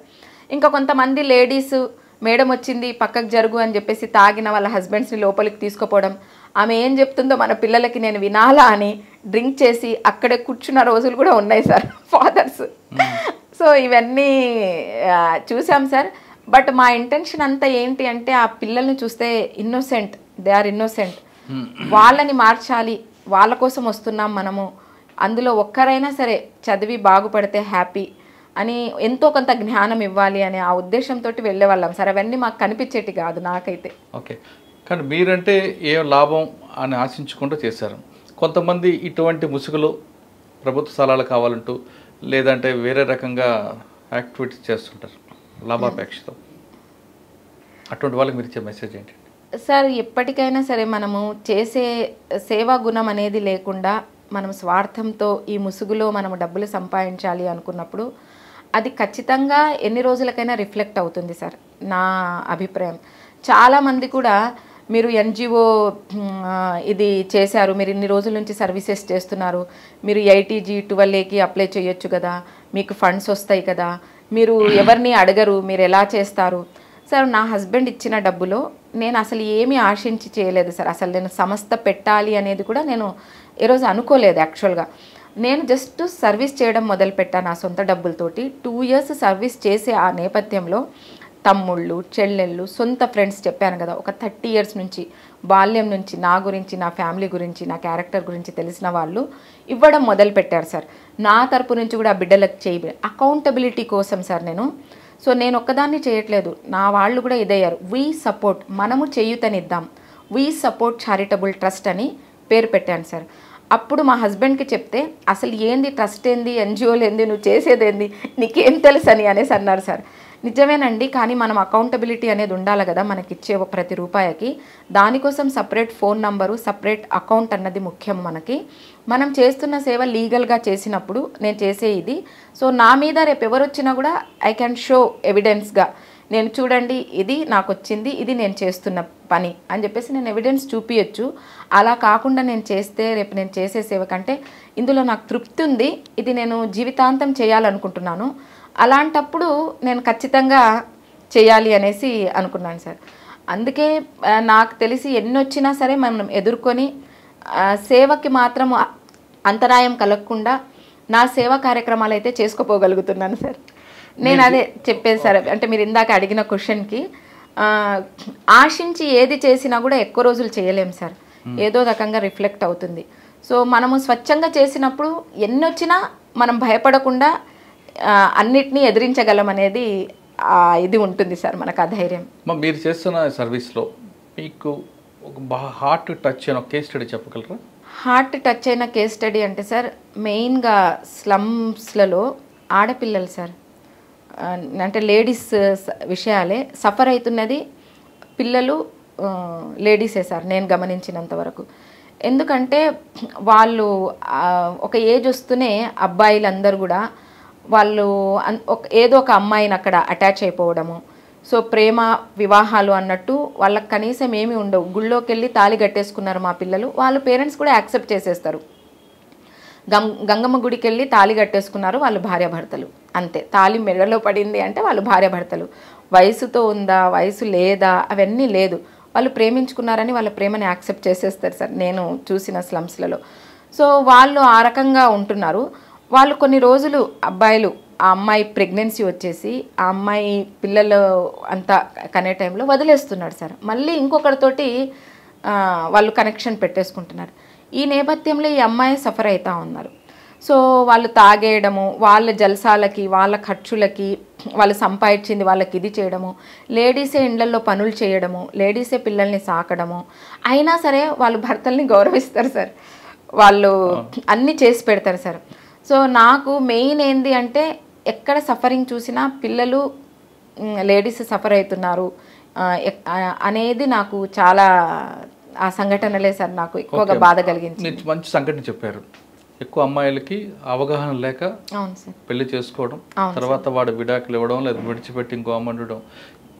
ఇంకా కొంతమంది లేడీస్ మేడం వచ్చింది పక్కకు జరుగు అని చెప్పేసి తాగిన వాళ్ళ హస్బెండ్స్ని లోపలికి తీసుకుపోవడం, ఆమె ఏం చెప్తుందో మన పిల్లలకి నేను వినాలా అని డ్రింక్ చేసి అక్కడే కూర్చున్న రోజులు కూడా ఉన్నాయి సార్ ఫాదర్స్. సో ఇవన్నీ చూసాం సార్. బట్ మా ఇంటెన్షన్ అంతా ఏంటి అంటే ఆ పిల్లల్ని చూస్తే ఇన్నోసెంట్, దే ఆర్ ఇన్నోసెంట్, వాళ్ళని మార్చాలి, వాళ్ళ కోసం వస్తున్నాం మనము, అందులో ఒక్కరైనా సరే చదివి బాగుపడితే హ్యాపీ అని ఎంతో కొంత జ్ఞానం ఇవ్వాలి అనే ఆ ఉద్దేశంతో వెళ్ళేవాళ్ళం సార్. అవన్నీ మాకు కనిపించేటి కాదు నాకైతే. ఓకే, కానీ మీరంటే ఏ లాభం అని ఆశించుకుంటూ చేశారు. కొంతమంది ఇటువంటి ముసుగులు ప్రభుత్వ స్థలాలు కావాలంటూ లేదంటే వేరే రకంగా యాక్టివిటీస్ చేస్తుంటారు లాభాపేక్షతో. అటువంటి వాళ్ళకి మీరు ఇచ్చే మెసేజ్ ఏంటి సార్? ఎప్పటికైనా సరే మనము చేసే సేవా గుణం అనేది లేకుండా మనం స్వార్థంతో ఈ ముసుగులో మనం డబ్బులు సంపాదించాలి అనుకున్నప్పుడు అది ఖచ్చితంగా ఎన్ని రోజులకైనా రిఫ్లెక్ట్ అవుతుంది సార్, నా అభిప్రాయం. చాలామంది కూడా మీరు ఎన్జిఓ ఇది చేశారు, మీరు ఇన్ని రోజుల నుంచి సర్వీసెస్ చేస్తున్నారు, మీరు 80G12Aకి అప్లై చేయొచ్చు కదా, మీకు ఫండ్స్ వస్తాయి కదా, మీరు ఎవరిని అడగరు, మీరు ఎలా చేస్తారు సార్? నా హస్బెండ్ ఇచ్చిన డబ్బులో నేను అసలు ఏమీ ఆశించి చేయలేదు సార్. అసలు నేను సంస్థ పెట్టాలి అనేది కూడా నేను ఈరోజు అనుకోలేదు. యాక్చువల్గా నేను జస్ట్ సర్వీస్ చేయడం మొదలుపెట్టాను నా సొంత డబ్బులతోటి. 2 years సర్వీస్ చేసే ఆ నేపథ్యంలో తమ్ముళ్ళు, చెల్లెళ్ళు, సొంత ఫ్రెండ్స్ చెప్పాను కదా, ఒక 30 years నుంచి బాల్యం నుంచి నా గురించి, నా ఫ్యామిలీ గురించి, నా క్యారెక్టర్ గురించి తెలిసిన వాళ్ళు ఇవ్వడం మొదలుపెట్టారు సార్. నా తరపు నుంచి కూడా ఆ బిడ్డలకు చేయ అకౌంటబిలిటీ కోసం సార్ నేను ఒక్కదాన్ని చేయట్లేదు, నా వాళ్ళు కూడా ఇదయ్యారు. వీ సపోర్ట్, మనము చేయూతనిద్దాం, వీ సపోర్ట్ చారిటబుల్ ట్రస్ట్ అని పేరు పెట్టాను సార్. అప్పుడు మా హస్బెండ్కి చెప్తే అసలు ఏంది ట్రస్ట్ ఏంది, ఎన్జిఓలు ఏంది, నువ్వు చేసేదేంది, నీకేం తెలుసు అని అనేసి అన్నారు సార్. నిజమేనండి, కానీ మనం అకౌంటబిలిటీ అనేది ఉండాలి కదా మనకిచ్చే ప్రతి రూపాయికి. దానికోసం separate phone number, separate account అన్నది ముఖ్యం మనకి. మనం చేస్తున్న సేవ లీగల్గా చేసినప్పుడు నేను చేసే ఇది. సో నా మీద రేపు ఎవరు వచ్చినా కూడా ఐ క్యాన్ షో ఎవిడెన్స్గా, నేను చూడండి ఇది నాకు వచ్చింది, ఇది నేను చేస్తున్న పని అని చెప్పేసి నేను ఎవిడెన్స్ చూపించచ్చు. అలా కాకుండా నేను చేస్తే రేపు నేను చేసే సేవ కంటే ఇందులో నాకు తృప్తి ఉంది, ఇది నేను జీవితాంతం చేయాలనుకుంటున్నాను, అలాంటప్పుడు నేను ఖచ్చితంగా చేయాలి అనేసి అనుకున్నాను సార్. అందుకే నాకు తెలిసి ఎన్ని వచ్చినా సరే మనం ఎదుర్కొని సేవకి మాత్రం అంతరాయం కలగకుండా నా సేవా కార్యక్రమాలు అయితే చేసుకోపోగలుగుతున్నాను సార్. నేను అదే చెప్పేది సార్, అంటే మీరు ఇందాక అడిగిన క్వశ్చన్కి ఆశించి ఏది చేసినా కూడా ఎక్కువ రోజులు చేయలేం సార్, ఏదో రకంగా రిఫ్లెక్ట్ అవుతుంది. సో మనము స్వచ్ఛంగా చేసినప్పుడు ఎన్ని వచ్చినా మనం భయపడకుండా అన్నిటినీ ఎదిరించగలం అనేది ఇది ఉంటుంది సార్ మనకు ఆ ధైర్యం. మీరు చేస్తున్న సర్వీస్లో మీకు ఒక హార్ట్ టచ్ అయిన కేస్ స్టడీ చెప్పగలరా? హార్ట్ టచ్ అయిన కేస్ స్టడీ అంటే సార్ మెయిన్గా స్లమ్స్లలో ఆడపిల్లలు సార్, అంటే లేడీస్ విషయాలే సఫర్ అవుతున్నది, పిల్లలు లేడీసే సార్ నేను గమనించినంత వరకు. ఎందుకంటే వాళ్ళు ఒక ఏజ్ వస్తూనే అబ్బాయిలందరూ కూడా వాళ్ళు ఏదో ఒక అమ్మాయిని అక్కడ అటాచ్ అయిపోవడము, సో ప్రేమ వివాహాలు అన్నట్టు వాళ్ళకి కనీసం ఏమీ ఉండవు. గుళ్ళోకి వెళ్ళి తాళి కట్టేసుకున్నారు మా పిల్లలు, వాళ్ళ పేరెంట్స్ కూడా యాక్సెప్ట్ చేసేస్తారు. గంగమ్మ గుడికి వెళ్ళి తాళి కట్టేసుకున్నారు, వాళ్ళు భార్యాభర్తలు అంతే. తాళి మెడలో పడింది అంటే వాళ్ళు భార్యాభర్తలు. వయసుతో ఉందా, వయసు లేదా, అవన్నీ లేదు. వాళ్ళు ప్రేమించుకున్నారని వాళ్ళ ప్రేమని యాక్సెప్ట్ చేసేస్తారు సార్ నేను చూసిన స్లమ్స్లలో. సో వాళ్ళు ఆ రకంగా ఉంటున్నారు. వాళ్ళు కొన్ని రోజులు అబ్బాయిలు, ఆ అమ్మాయి ప్రెగ్నెన్సీ వచ్చేసి ఆ అమ్మాయి పిల్లలు అంతా కనే టైంలో వదిలేస్తున్నాడు సార్. మళ్ళీ ఇంకొకరితోటి వాళ్ళు కనెక్షన్ పెట్టేసుకుంటున్నారు. ఈ నేపథ్యంలో ఈ అమ్మాయి సఫర్ అవుతూ ఉన్నారు. సో వాళ్ళు తాగేయడము, వాళ్ళ జల్సాలకి, వాళ్ళ ఖర్చులకి, వాళ్ళు సంపాదించింది వాళ్ళకి ఇది చేయడము, లేడీసే ఇండ్లలో పనులు చేయడము, లేడీసే పిల్లల్ని సాకడము, అయినా సరే వాళ్ళు భర్తల్ని గౌరవిస్తారు సార్, వాళ్ళు అన్నీ చేసి పెడతారు సార్. సో నాకు మెయిన్ ఏంది అంటే ఎక్కడ సఫరింగ్ చూసినా పిల్లలు, లేడీస్ సఫర్ అవుతున్నారు అనేది నాకు చాలా ఆ సంఘటనలే సార్ నాకు ఎక్కువగా బాధ కలిగింది. మంచి సంఘటన చెప్పారు. ఎక్కువ అమ్మాయిలకి అవగాహన లేక అవును సార్. పెళ్లి చేసుకోవడం, అవును తర్వాత వాడు విడాకులు ఇవ్వడం లేదా విడిచిపెట్టి ఇంకో అమ్మ ఉండడం,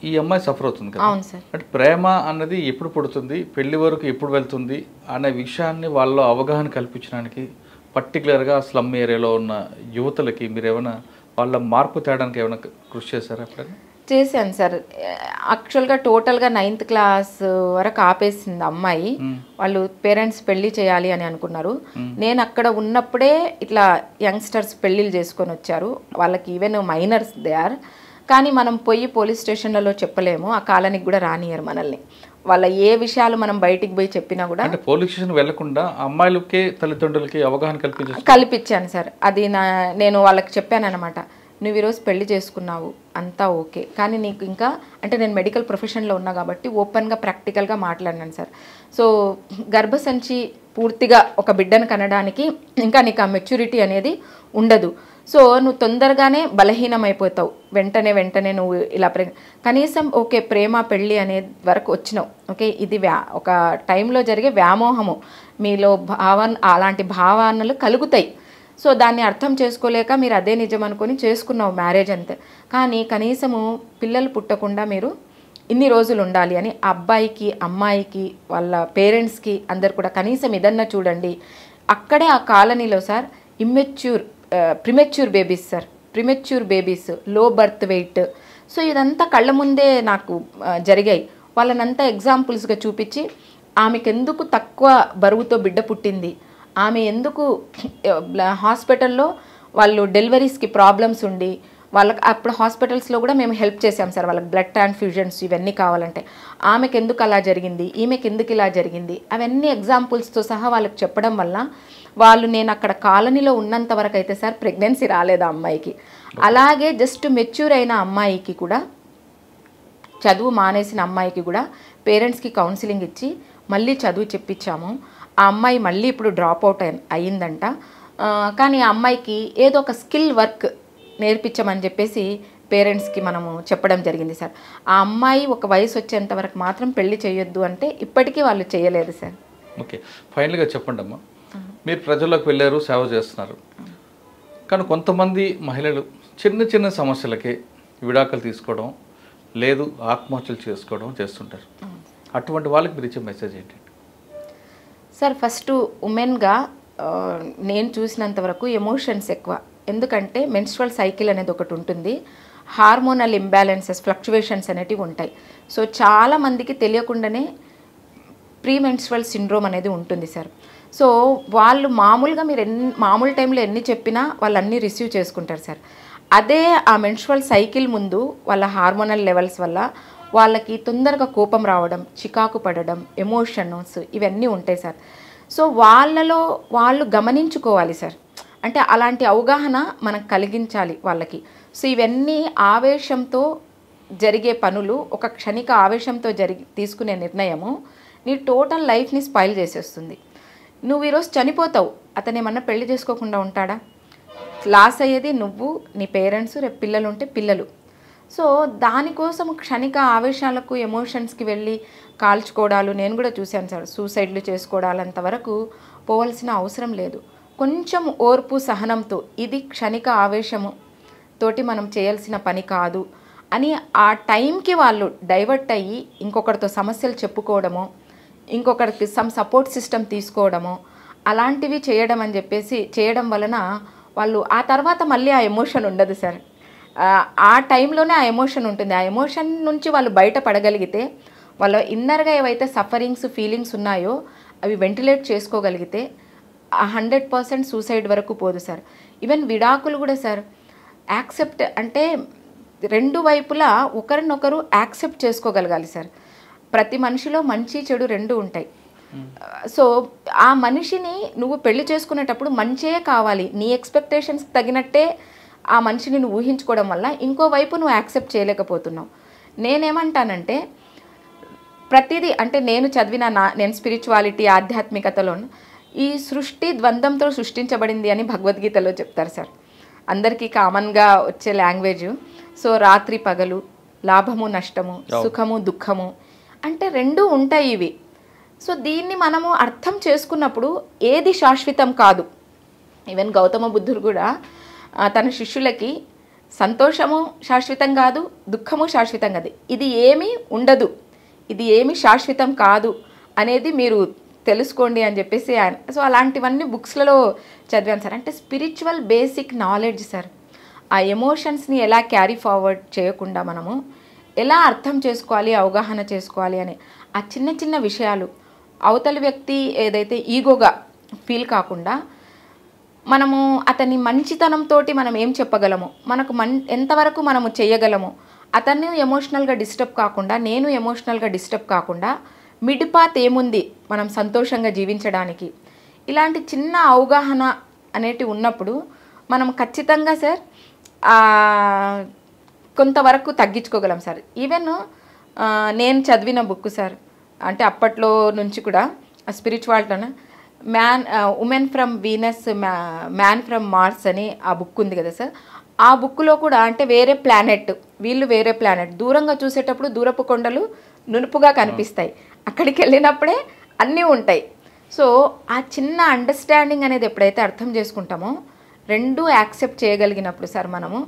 ఈ అమ్మాయి సఫర్ అవుతుంది కదా. అవును సార్. అంటే ప్రేమ అన్నది ఎప్పుడు పుడుతుంది, పెళ్లి వరకు ఎప్పుడు వెళ్తుంది అనే విషయాన్ని వాళ్ళలో అవగాహన కల్పించడానికి పర్టికులర్గా స్లమ్ ఏరియాలో ఉన్న యువతలకి మీరు ఏమైనా వాళ్ళ మార్పు తేడానికి ఏమైనా కృషి చేశారా ఎప్పుడైనా? చేశాను సార్. యాక్చువల్గా టోటల్గా 9th క్లాస్ వరకు ఆపేసింది అమ్మాయి. వాళ్ళు పేరెంట్స్ పెళ్లి చేయాలి అని అనుకున్నారు. నేను అక్కడ ఉన్నప్పుడే ఇట్లా యంగ్స్టర్స్ పెళ్ళిళ్ళు చేసుకొని వచ్చారు. వాళ్ళకి ఈవెన్ మైనర్స్ దే ఆర్. కానీ మనం పోయి పోలీస్ స్టేషన్లలో చెప్పలేము, ఆ కాలనీకి కూడా రానియరు మనల్ని. వాళ్ళ ఏ విషయాలు మనం బయటికి పోయి చెప్పినా కూడా. అంటే పోలీస్ స్టేషన్ వెళ్లకుండా అమ్మాయిలకే తల్లిదండ్రులకి అవగాహన కల్పించాను సార్. అది నేను వాళ్ళకి చెప్పాను అనమాట, నువ్వు ఈరోజు పెళ్లి చేసుకున్నావు అంతా ఓకే, కానీ నీకు ఇంకా అంటే నేను మెడికల్ ప్రొఫెషన్లో ఉన్నా కాబట్టి ఓపెన్గా ప్రాక్టికల్గా మాట్లాడినాను సార్. సో గర్భసంచి పూర్తిగా ఒక బిడ్డను కనడానికి ఇంకా నీకు ఆ మెచ్యూరిటీ అనేది ఉండదు. సో నువ్వు తొందరగానే బలహీనమైపోతావు, వెంటనే నువ్వు ఇలా కనీసం ఓకే ప్రేమ పెళ్ళి అనే వరకు వచ్చినావు, ఓకే ఇది ఒక టైంలో జరిగే వ్యామోహము, మీలో అలాంటి భావనలు కలుగుతాయి. సో దాన్ని అర్థం చేసుకోలేక మీరు అదే నిజం అనుకొని చేసుకున్నావు మ్యారేజ్ అంతే. కానీ కనీసము పిల్లలు పుట్టకుండా మీరు ఇన్ని రోజులు ఉండాలి అని అబ్బాయికి అమ్మాయికి వాళ్ళ పేరెంట్స్కి అందరు కూడా కనీసం ఇదన్నా చూడండి. అక్కడే ఆ కాలనీలో sir premature babies sir, premature babies, low birth weight. So ఇదంతా కళ్ళ ముందే నాకు జరిగాయి. వాళ్ళనంతా ఎగ్జాంపుల్స్గా చూపించి ఆమెకు ఎందుకు తక్కువ బరువుతో బిడ్డ పుట్టింది, ఆమె ఎందుకు హాస్పిటల్లో వాళ్ళు డెలివరీస్కి ప్రాబ్లమ్స్ ఉండి వాళ్ళకి అప్పుడు హాస్పిటల్స్లో కూడా మేము హెల్ప్ చేసాం సార్. వాళ్ళకి బ్లడ్ ట్రాన్స్ఫ్యూజన్స్ ఇవన్నీ కావాలంటే ఆమెకు ఎందుకు అలా జరిగింది, ఈమెకి ఎందుకు ఇలా జరిగింది, అవన్నీ ఎగ్జాంపుల్స్తో సహా వాళ్ళకి చెప్పడం వల్ల వాళ్ళు నేను అక్కడ కాలనీలో ఉన్నంత వరకు అయితే సార్ ప్రెగ్నెన్సీ రాలేదు ఆ అమ్మాయికి. అలాగే జస్ట్ మెచ్యూర్ అయిన అమ్మాయికి కూడా, చదువు మానేసిన అమ్మాయికి కూడా పేరెంట్స్కి కౌన్సిలింగ్ ఇచ్చి మళ్ళీ చదువు చెప్పించాము. ఆ అమ్మాయి మళ్ళీ ఇప్పుడు డ్రాప్ అవుట్ అయ్యిందంట. కానీ ఆ అమ్మాయికి ఏదో ఒక స్కిల్ వర్క్ నేర్పించమని చెప్పేసి పేరెంట్స్కి మనము చెప్పడం జరిగింది సార్. ఆ అమ్మాయి ఒక వయసు వచ్చేంత వరకు మాత్రం పెళ్లి చేయొద్దు అంటే ఇప్పటికీ వాళ్ళు చేయలేదు సార్. ఓకే, ఫైనల్గా చెప్పండి అమ్మా, మీరు ప్రజల్లోకి వెళ్ళారు, సేవ చేస్తున్నారు, కానీ కొంతమంది మహిళలు చిన్న చిన్న సమస్యలకే విడాకులు తీసుకోవడం లేదు ఆత్మహత్యలు చేసుకోవడం చేస్తుంటారు. అటువంటి వాళ్ళకి మీరు ఇచ్చే మెసేజ్ ఏంటి సార్? ఫస్ట్ ఉమెన్గా నేను చూసినంత వరకు ఎమోషన్స్ ఎక్కువ. ఎందుకంటే మెన్స్ట్రువల్ సైకిల్ అనేది ఒకటి ఉంటుంది, హార్మోనల్ ఇంబ్యాలెన్సెస్ ఫ్లక్చువేషన్స్ అనేటివి ఉంటాయి. సో చాలామందికి తెలియకుండానే ప్రీ మెన్స్ట్రువల్ సిండ్రోమ్ అనేది ఉంటుంది సార్. సో వాళ్ళు మామూలుగా మీరు మామూలు టైంలో ఎన్ని చెప్పినా వాళ్ళు అన్నీ రిసీవ్ చేసుకుంటారు సార్. అదే ఆ మెన్స్ట్రువల్ సైకిల్ ముందు వాళ్ళ హార్మోనల్ లెవెల్స్ వల్ల వాళ్ళకి తొందరగా కోపం రావడం, చికాకు పడడం, ఎమోషన్స్ ఇవన్నీ ఉంటాయి సార్. సో వాళ్ళలో వాళ్ళు గమనించుకోవాలి సార్. అంటే అలాంటి అవగాహన మనకు కలిగించాలి వాళ్ళకి. సో ఇవన్నీ ఆవేశంతో జరిగే పనులు, ఒక క్షణిక ఆవేశంతో తీసుకునే నిర్ణయము నీ టోటల్ లైఫ్ని స్పాయిల్ చేసేస్తుంది. నువ్వు ఈరోజు చనిపోతావు, అతను ఏమన్నా పెళ్లి చేసుకోకుండా ఉంటాడా? లాస్ అయ్యేది నువ్వు, నీ పేరెంట్స్, రేపు పిల్లలు ఉంటే పిల్లలు. సో దానికోసం క్షణిక ఆవేశాలకు ఎమోషన్స్కి వెళ్ళి కాల్చుకోవడాలు నేను కూడా చూశాను సార్. సూసైడ్లు చేసుకోవడాలు అంతవరకు పోవాల్సిన అవసరం లేదు. కొంచెం ఓర్పు సహనంతో ఇది క్షణిక ఆవేశము తోటి మనం చేయాల్సిన పని కాదు అని ఆ టైంకి వాళ్ళు డైవర్ట్ అయ్యి ఇంకొకరితో సమస్యలు చెప్పుకోవడమో, ఇంకొకరికి సపోర్ట్ సిస్టమ్ తీసుకోవడమో అలాంటివి చేయడం అని చెప్పేసి చేయడం వలన వాళ్ళు ఆ తర్వాత మళ్ళీ ఆ ఎమోషన్ ఉండదు సార్. ఆ టైంలోనే ఆ ఎమోషన్ ఉంటుంది. ఆ ఎమోషన్ నుంచి వాళ్ళు బయటపడగలిగితే, వాళ్ళ ఇన్నర్గా ఏవైతే సఫరింగ్స్ ఫీలింగ్స్ ఉన్నాయో అవి వెంటిలేట్ చేసుకోగలిగితే 100% సూసైడ్ వరకు పోదు సార్. ఈవెన్ విడాకులు కూడా సార్ యాక్సెప్ట్ అంటే రెండు వైపులా ఒకరినొకరు యాక్సెప్ట్ చేసుకోగలగాలి సార్. ప్రతి మనిషిలో మంచి చెడు రెండు ఉంటాయి. సో ఆ మనిషిని నువ్వు పెళ్లి చేసుకునేటప్పుడు మంచే కావాలి, నీ ఎక్స్పెక్టేషన్స్కి తగినట్టే ఆ మనిషిని నువ్వు ఊహించుకోవడం వల్ల ఇంకోవైపు నువ్వు యాక్సెప్ట్ చేయలేకపోతున్నావు. నేనేమంటానంటే ప్రతిదీ అంటే నేను చదివిన నేను స్పిరిచువాలిటీ ఆధ్యాత్మికతలో ఈ సృష్టి ద్వంద్వంతో సృష్టించబడింది అని భగవద్గీతలో చెప్తారు సార్. అందరికీ కామన్గా వచ్చే లాంగ్వేజ్. సో రాత్రి పగలు, లాభము నష్టము, సుఖము దుఃఖము అంటే రెండూ ఉంటాయి ఇవి. సో దీన్ని మనము అర్థం చేసుకున్నప్పుడు ఏది శాశ్వతం కాదు, ఈవెన్ గౌతమ బుద్ధుడు కూడా తన శిష్యులకి సంతోషము శాశ్వతం కాదు, దుఃఖము శాశ్వతం కాదు, ఇది ఏమీ ఉండదు, ఇది ఏమీ శాశ్వతం కాదు అనేది మీరు తెలుసుకోండి అని చెప్పేసి ఆయన. సో అలాంటివన్నీ బుక్స్లలో చదివాను సార్. అంటే స్పిరిచువల్ బేసిక్ నాలెడ్జ్ సార్. ఆ ఎమోషన్స్ని ఎలా క్యారీ ఫార్వర్డ్ చేయకుండా మనము ఎలా అర్థం చేసుకోవాలి, అవగాహన చేసుకోవాలి అని ఆ చిన్న చిన్న విషయాలు అవతలి వ్యక్తి ఏదైతే ఈగోగా ఫీల్ కాకుండా మనము అతని మంచితనంతో మనం ఏం చెప్పగలము, మనకు ఎంతవరకు మనము చేయగలము, అతన్ని ఎమోషనల్గా డిస్టర్బ్ కాకుండా నేను ఎమోషనల్గా డిస్టర్బ్ కాకుండా మిడ్ పాత్ ఏముంది మనం సంతోషంగా జీవించడానికి, ఇలాంటి చిన్న అవగాహన అనేటివి ఉన్నప్పుడు మనం ఖచ్చితంగా సార్ కొంతవరకు తగ్గించుకోగలం సార్. ఈవెన్ నేను చదివిన బుక్ సార్, అంటే అప్పట్లో నుంచి కూడా స్పిరిచువాలిటీలో women from Venus man from Mars అని ఆ బుక్ ఉంది కదా సార్. ఆ బుక్లో కూడా అంటే వేరే ప్లానెట్, వీళ్ళు వేరే ప్లానెట్, దూరంగా చూసేటప్పుడు దూరపు కొండలు నునుపుగా కనిపిస్తాయి, అక్కడికి వెళ్ళినప్పుడే అన్నీ ఉంటాయి. సో ఆ చిన్న అండర్స్టాండింగ్ అనేది ఎప్పుడైతే అర్థం చేసుకుంటామో, రెండూ యాక్సెప్ట్ చేయగలిగినప్పుడు సార్ మనము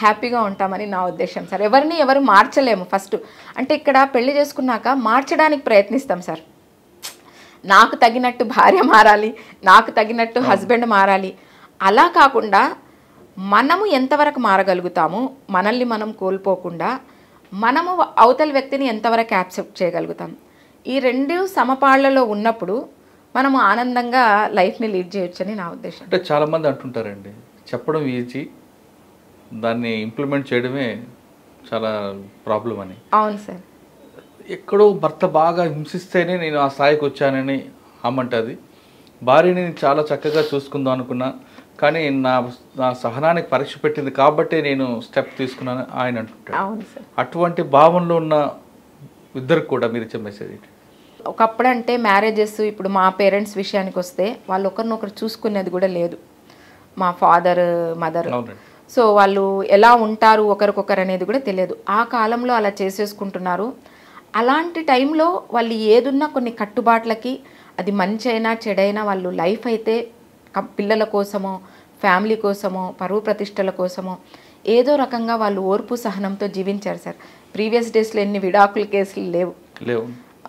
హ్యాపీగా ఉంటామని నా ఉద్దేశం సార్. ఎవరిని ఎవరు మార్చలేము ఫస్ట్. అంటే ఇక్కడ పెళ్లి చేసుకున్నాక మార్చడానికి ప్రయత్నిస్తాం సార్. నాకు తగినట్టు భార్య మారాలి, నాకు తగినట్టు హస్బెండ్ మారాలి, అలా కాకుండా మనము ఎంతవరకు మారగలుగుతాము, మనల్ని మనం కోల్పోకుండా మనము అవతల వ్యక్తిని ఎంతవరకు యాక్సెప్ట్ చేయగలుగుతాం, ఈ రెండు సమపాళ్లలో ఉన్నప్పుడు మనము ఆనందంగా లైఫ్ని లీడ్ చేయొచ్చని నా ఉద్దేశం. అంటే చాలామంది అంటుంటారండి, చెప్పడం ఈజీ, దాన్ని ఇంప్లిమెంట్ చేయడమే చాలా ప్రాబ్లం అని. అవును సార్. ఎక్కడో భర్త బాగా హింసిస్తేనే నేను ఆ స్థాయికి వచ్చానని అమ్మంటుంది. భార్యని చాలా చక్కగా చూసుకుందాం అనుకున్నా, కానీ నా సహనానికి పరీక్ష పెట్టింది కాబట్టి నేను స్టెప్ తీసుకున్నాను ఆయన అంటుంటాడు. అవును సార్. అటువంటి భావనలో ఉన్న ఇద్దరికి కూడా మీరు ఇచ్చే మెసేజ్ ఏంటి? ఒకప్పుడు అంటే మ్యారేజెస్, ఇప్పుడు మా పేరెంట్స్ విషయానికి వస్తే వాళ్ళు ఒకరినొకరు చూసుకునేది కూడా లేదు. మా ఫాదర్ మదర్, సో వాళ్ళు ఎలా ఉంటారు ఒకరికొకరు అనేది కూడా తెలియదు. ఆ కాలంలో అలా చేసేసుకుంటున్నారు. అలాంటి టైంలో వాళ్ళు ఏదున్నా కొన్ని కట్టుబాట్లకి, అది మంచి అయినా చెడైనా వాళ్ళు లైఫ్ అయితే పిల్లల కోసమో ఫ్యామిలీ కోసమో పరువు ప్రతిష్టల కోసమో ఏదో రకంగా వాళ్ళు ఓర్పు సహనంతో జీవించారు సార్. ప్రీవియస్ డేస్లో ఎన్ని విడాకుల కేసులు లేవు,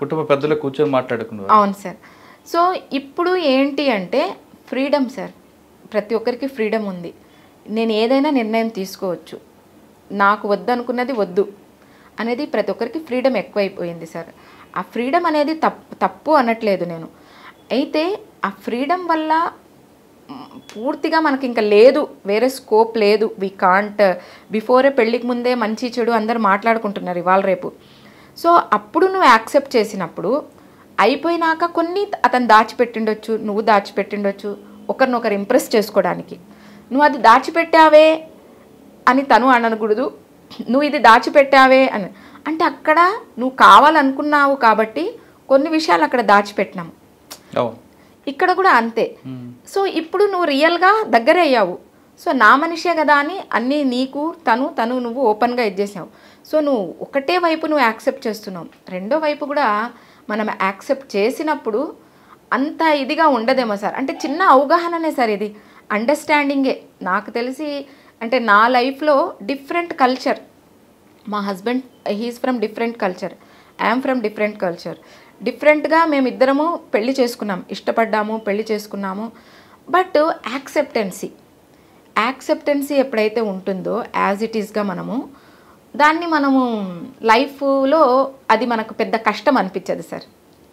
కుటుంబ పెద్దలు కూర్చొని మాట్లాడుకున్నారు. అవును సార్. సో ఇప్పుడు ఏంటి అంటే ఫ్రీడమ్ సార్, ప్రతి ఒక్కరికి ఫ్రీడమ్ ఉంది. నేను ఏదైనా నిర్ణయం తీసుకోవచ్చు, నాకు వద్దు అనుకున్నది వద్దు అనేది ప్రతి ఒక్కరికి ఫ్రీడమ్ ఎక్కువైపోయింది సార్. ఆ ఫ్రీడమ్ అనేది తప్పు అనట్లేదు నేను. అయితే ఆ ఫ్రీడమ్ వల్ల పూర్తిగా మనకి ఇంకా లేదు, వేరే స్కోప్ లేదు. వీ కాంట్ బిఫోరే పెళ్ళికి ముందే మంచి చెడు అందరూ మాట్లాడుకుంటున్నారు ఇవాళ రేపు. సో అప్పుడు నువ్వు యాక్సెప్ట్ చేసినప్పుడు అయిపోయినాక కొన్ని అతను దాచిపెట్టిండొచ్చు, నువ్వు దాచిపెట్టిండొచ్చు, ఒకరినొకరు ఇంప్రెస్ చేసుకోవడానికి. నువ్వు అది దాచిపెట్టావే అని తను అనకూడదు, నువ్వు ఇది దాచిపెట్టావే అని. అంటే అక్కడ నువ్వు కావాలనుకున్నావు కాబట్టి కొన్ని విషయాలు అక్కడ దాచిపెట్టినాము, ఇక్కడ కూడా అంతే. సో ఇప్పుడు నువ్వు రియల్గా దగ్గరే అయ్యావు. సో నా మనిషే కదా అని అన్నీ నీకు తను నువ్వు ఓపెన్గా ఇచ్చేసావు. సో నువ్వు ఒకటే వైపు నువ్వు యాక్సెప్ట్ చేస్తున్నావు, రెండో వైపు కూడా మనం యాక్సెప్ట్ చేసినప్పుడు అంత ఇదిగా ఉండదేమో సార్. అంటే చిన్న అవగాహననే సార్ ఇది, అండర్స్టాండింగే. నాకు తెలిసి అంటే నా లైఫ్లో డిఫరెంట్ కల్చర్, మా husband he's from different culture, I'm from different culture. డిఫరెంట్గా మేమిద్దరము పెళ్లి చేసుకున్నాం, ఇష్టపడ్డాము, పెళ్లి చేసుకున్నాము. బట్ యాక్సెప్టెన్సీ ఎప్పుడైతే ఉంటుందో యాజ్ ఇట్ ఈస్గా మనము లైఫ్లో అది మనకు పెద్ద కష్టం అనిపించదు సార్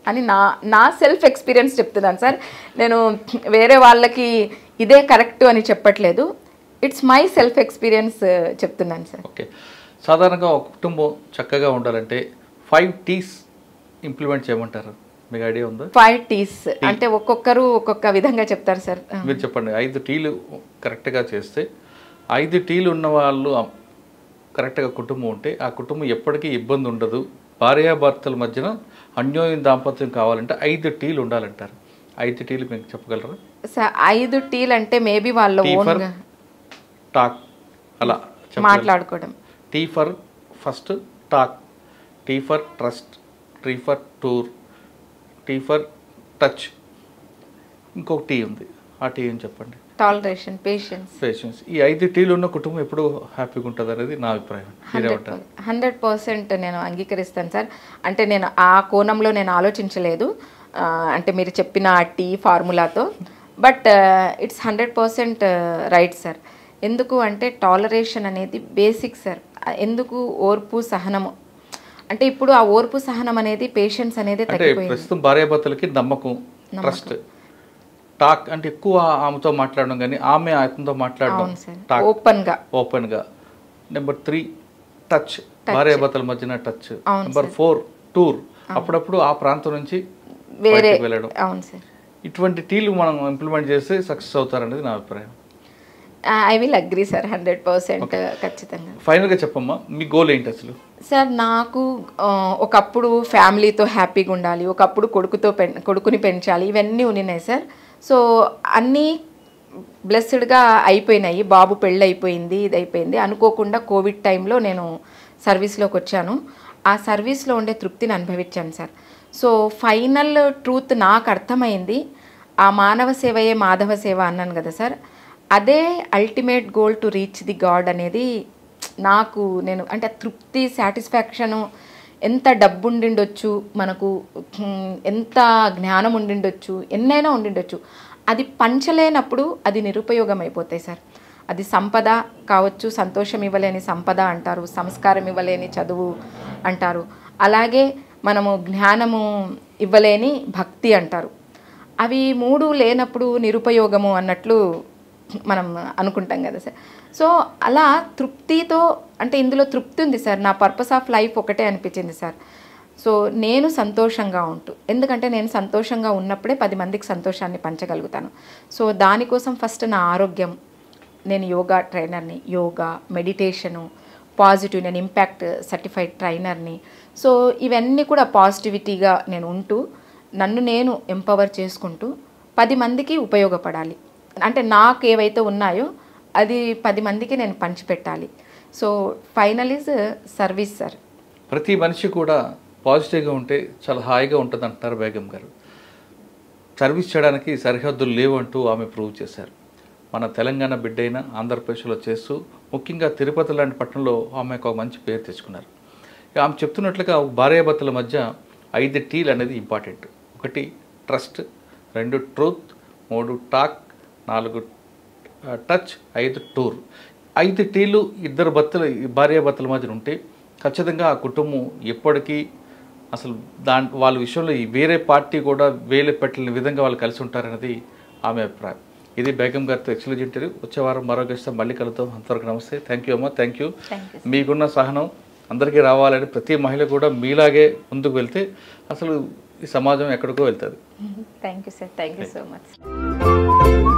అని నా సెల్ఫ్ ఎక్స్పీరియన్స్ చెప్తున్నాను సార్. నేను వేరే వాళ్ళకి ఇదే కరెక్ట్ అని చెప్పట్లేదు, ఇట్స్ మై సెల్ఫ్ ఎక్స్పీరియన్స్ చెప్తున్నాను సార్. ఓకే, సాధారణంగా ఒక కుటుంబం చక్కగా ఉండాలంటే 5 T's ఇంప్లిమెంట్ చేయమంటారు, మీకు ఐడియా ఉందా? 5 T's అంటే ఒక్కొక్కరు ఒక్కొక్క విధంగా చెప్తారు సార్. మీరు చెప్పండి. 5 T's కరెక్ట్గా చేస్తే, 5 T's ఉన్న వాళ్ళు కరెక్ట్గా కుటుంబం ఉంటే ఆ కుటుంబం ఎప్పటికీ ఇబ్బంది ఉండదు. భార్యాభర్తల మధ్యన అన్యోన్య దాంపత్యం కావాలంటే 5 T's ఉండాలంటారు. 5 T's మీకు చెప్పగలరా సార్? 5 T's అంటే మేబీ వాళ్ళ ఓన్గా టాక్ అలా మాట్లాడుకోవడం. T for first talk, T for trust, T for tour, T for touch, ఇంకొక T ఉంది, ఆ T అని చెప్పండి. Toleration, patience. ఈ 5 టీలు ఉన్న కుటుంబం ఎప్పుడు హ్యాపీగా ఉంటుంది అనేది నా అభిప్రాయం. 100% నేను అంగీకరిస్తాను సార్. అంటే నేను ఆ కోణంలో నేను ఆలోచించలేదు, అంటే మీరు చెప్పిన టీ ఫార్ములాతో. But it's 100% right sir. ఎందుకు అంటే టాలరేషన్ అనేది బేసిక్ సార్. ఎందుకు ఓర్పు సహనము అంటే ఇప్పుడు ఆ ఓర్పు సహనం అనేది, పేషెన్స్ అనేది తగ్గిపోయింది. ప్రస్తుతం భార్యాభర్తలకి నమ్మకం, ట్రస్ట్, టాక్ అంటే ఎక్కువ ఆమెతో మాట్లాడడం కానీ ఆమె అతనితో మాట్లాడడం ఓపెన్ గా. నెంబర్ 3 టచ్, భార్యాభర్తల మధ్యన టచ్. నెంబర్ 4 టూర్, అప్పుడప్పుడు ఆ ప్రాంతం నుంచి వేరే వెళ్ళడం. ఇటువంటి టీలు మనం ఇంప్లిమెంట్ చేస్తే సక్సెస్ అవుతారనేది నా అభిప్రాయం. ఐ విల్ అగ్రీ సార్, 100% ఖచ్చితంగా. ఫైనల్గా చెప్పమ్మా, మీ గోల్ ఏంటి అసలు? సార్ నాకు ఒకప్పుడు ఫ్యామిలీతో హ్యాపీగా ఉండాలి, ఒకప్పుడు కొడుకుని పెంచాలి, ఇవన్నీ ఉన్నాయి సార్. సో అన్నీ బ్లెస్డ్గా అయిపోయినాయి. బాబు పెళ్ళి అయిపోయింది, ఇది అయిపోయింది. అనుకోకుండా కోవిడ్ టైంలో నేను సర్వీస్లోకి వచ్చాను. ఆ సర్వీస్లో ఉండే తృప్తిని అనుభవించాను సార్. సో ఫైనల్ ట్రూత్ నాకు అర్థమైంది, ఆ మానవ సేవయే మాధవ సేవ అన్నాను కదా సార్. అదే ultimate goal to reach the God అనేది నాకు, నేను అంటే తృప్తి, సాటిస్ఫాక్షను. ఎంత డబ్బు ఉండిండొచ్చు మనకు, ఎంత జ్ఞానం ఉండిండొచ్చు, ఎన్నైనా ఉండిండొచ్చు, అది పంచలేనప్పుడు అది నిరుపయోగం అయిపోతాయి సార్. అది సంపద కావచ్చు, సంతోషం ఇవ్వలేని సంపద అంటారు, సంస్కారం ఇవ్వలేని చదువు అంటారు, అలాగే మనము జ్ఞానము ఇవ్వలేని భక్తి అంటారు. అవి 3 లేనప్పుడు నిరుపయోగము అన్నట్లు మనం అనుకుంటాం కదా సార్. సో అలా తృప్తితో, అంటే ఇందులో తృప్తి ఉంది సార్. నా పర్పస్ ఆఫ్ లైఫ్ ఒకటే అనిపించింది సార్. సో నేను సంతోషంగా ఉంటూ, ఎందుకంటే నేను సంతోషంగా ఉన్నప్పుడే 10 మందికి సంతోషాన్ని పంచగలుగుతాను. సో దానికోసం ఫస్ట్ నా ఆరోగ్యం, నేను యోగా ట్రైనర్ని, యోగా, మెడిటేషను, పాజిటివ్, నేను ఇంపాక్ట్ సర్టిఫైడ్ ట్రైనర్ని. సో ఇవన్నీ కూడా పాజిటివిటీగా నేను ఉంటూ, నన్ను నేను ఎంపవర్ చేసుకుంటూ 10 మందికి ఉపయోగపడాలి. అంటే నాకు ఏవైతే ఉన్నాయో అది 10 మందికి నేను పంచిపెట్టాలి. So final is service sir. ప్రతి మనిషి కూడా పాజిటివ్గా ఉంటే చాలా హాయిగా ఉంటుంది అంటారు బేగం గారు. సర్వీస్ చేయడానికి సరిహద్దులు లేవు అంటూ ఆమె ప్రూవ్ చేశారు. మన తెలంగాణ బిడ్డైన ఆంధ్రప్రదేశ్లో చేస్తూ, ముఖ్యంగా తిరుపతి లాంటి పట్టణంలో ఆమెకు ఒక మంచి పేరు తెచ్చుకున్నారు. ఆమె చెప్తున్నట్లుగా భార్యాభర్తల మధ్య 5 టీలు అనేది important. 1 trust, 2 truth, 3 talk, 4 touch, 5 tour. 5 టీలు ఇద్దరు భార్యాభర్తల మధ్య ఉంటే ఖచ్చితంగా ఆ కుటుంబం ఎప్పటికీ అసలు వాళ్ళ విషయంలో వేరే పార్టీ కూడా వేలే పెట్టలేని విధంగా వాళ్ళు కలిసి ఉంటారనేది ఆమె అభిప్రాయం. ఇది బేగం గారితో ఎక్స్క్లూజివ్ ఇంటర్వ్యూ. వచ్చే వారం మరో గెస్ట్తో మళ్ళీ కలుద్దాం. అంతవరకు నమస్తే. థ్యాంక్ యూ అమ్మ. Thank you. మీకున్న సహనం అందరికీ రావాలని, ప్రతి మహిళ కూడా మీలాగే ముందుకు వెళ్తే అసలు ఈ సమాజం ఎక్కడికో వెళ్తుంది. Thank you sir. Thank you so much.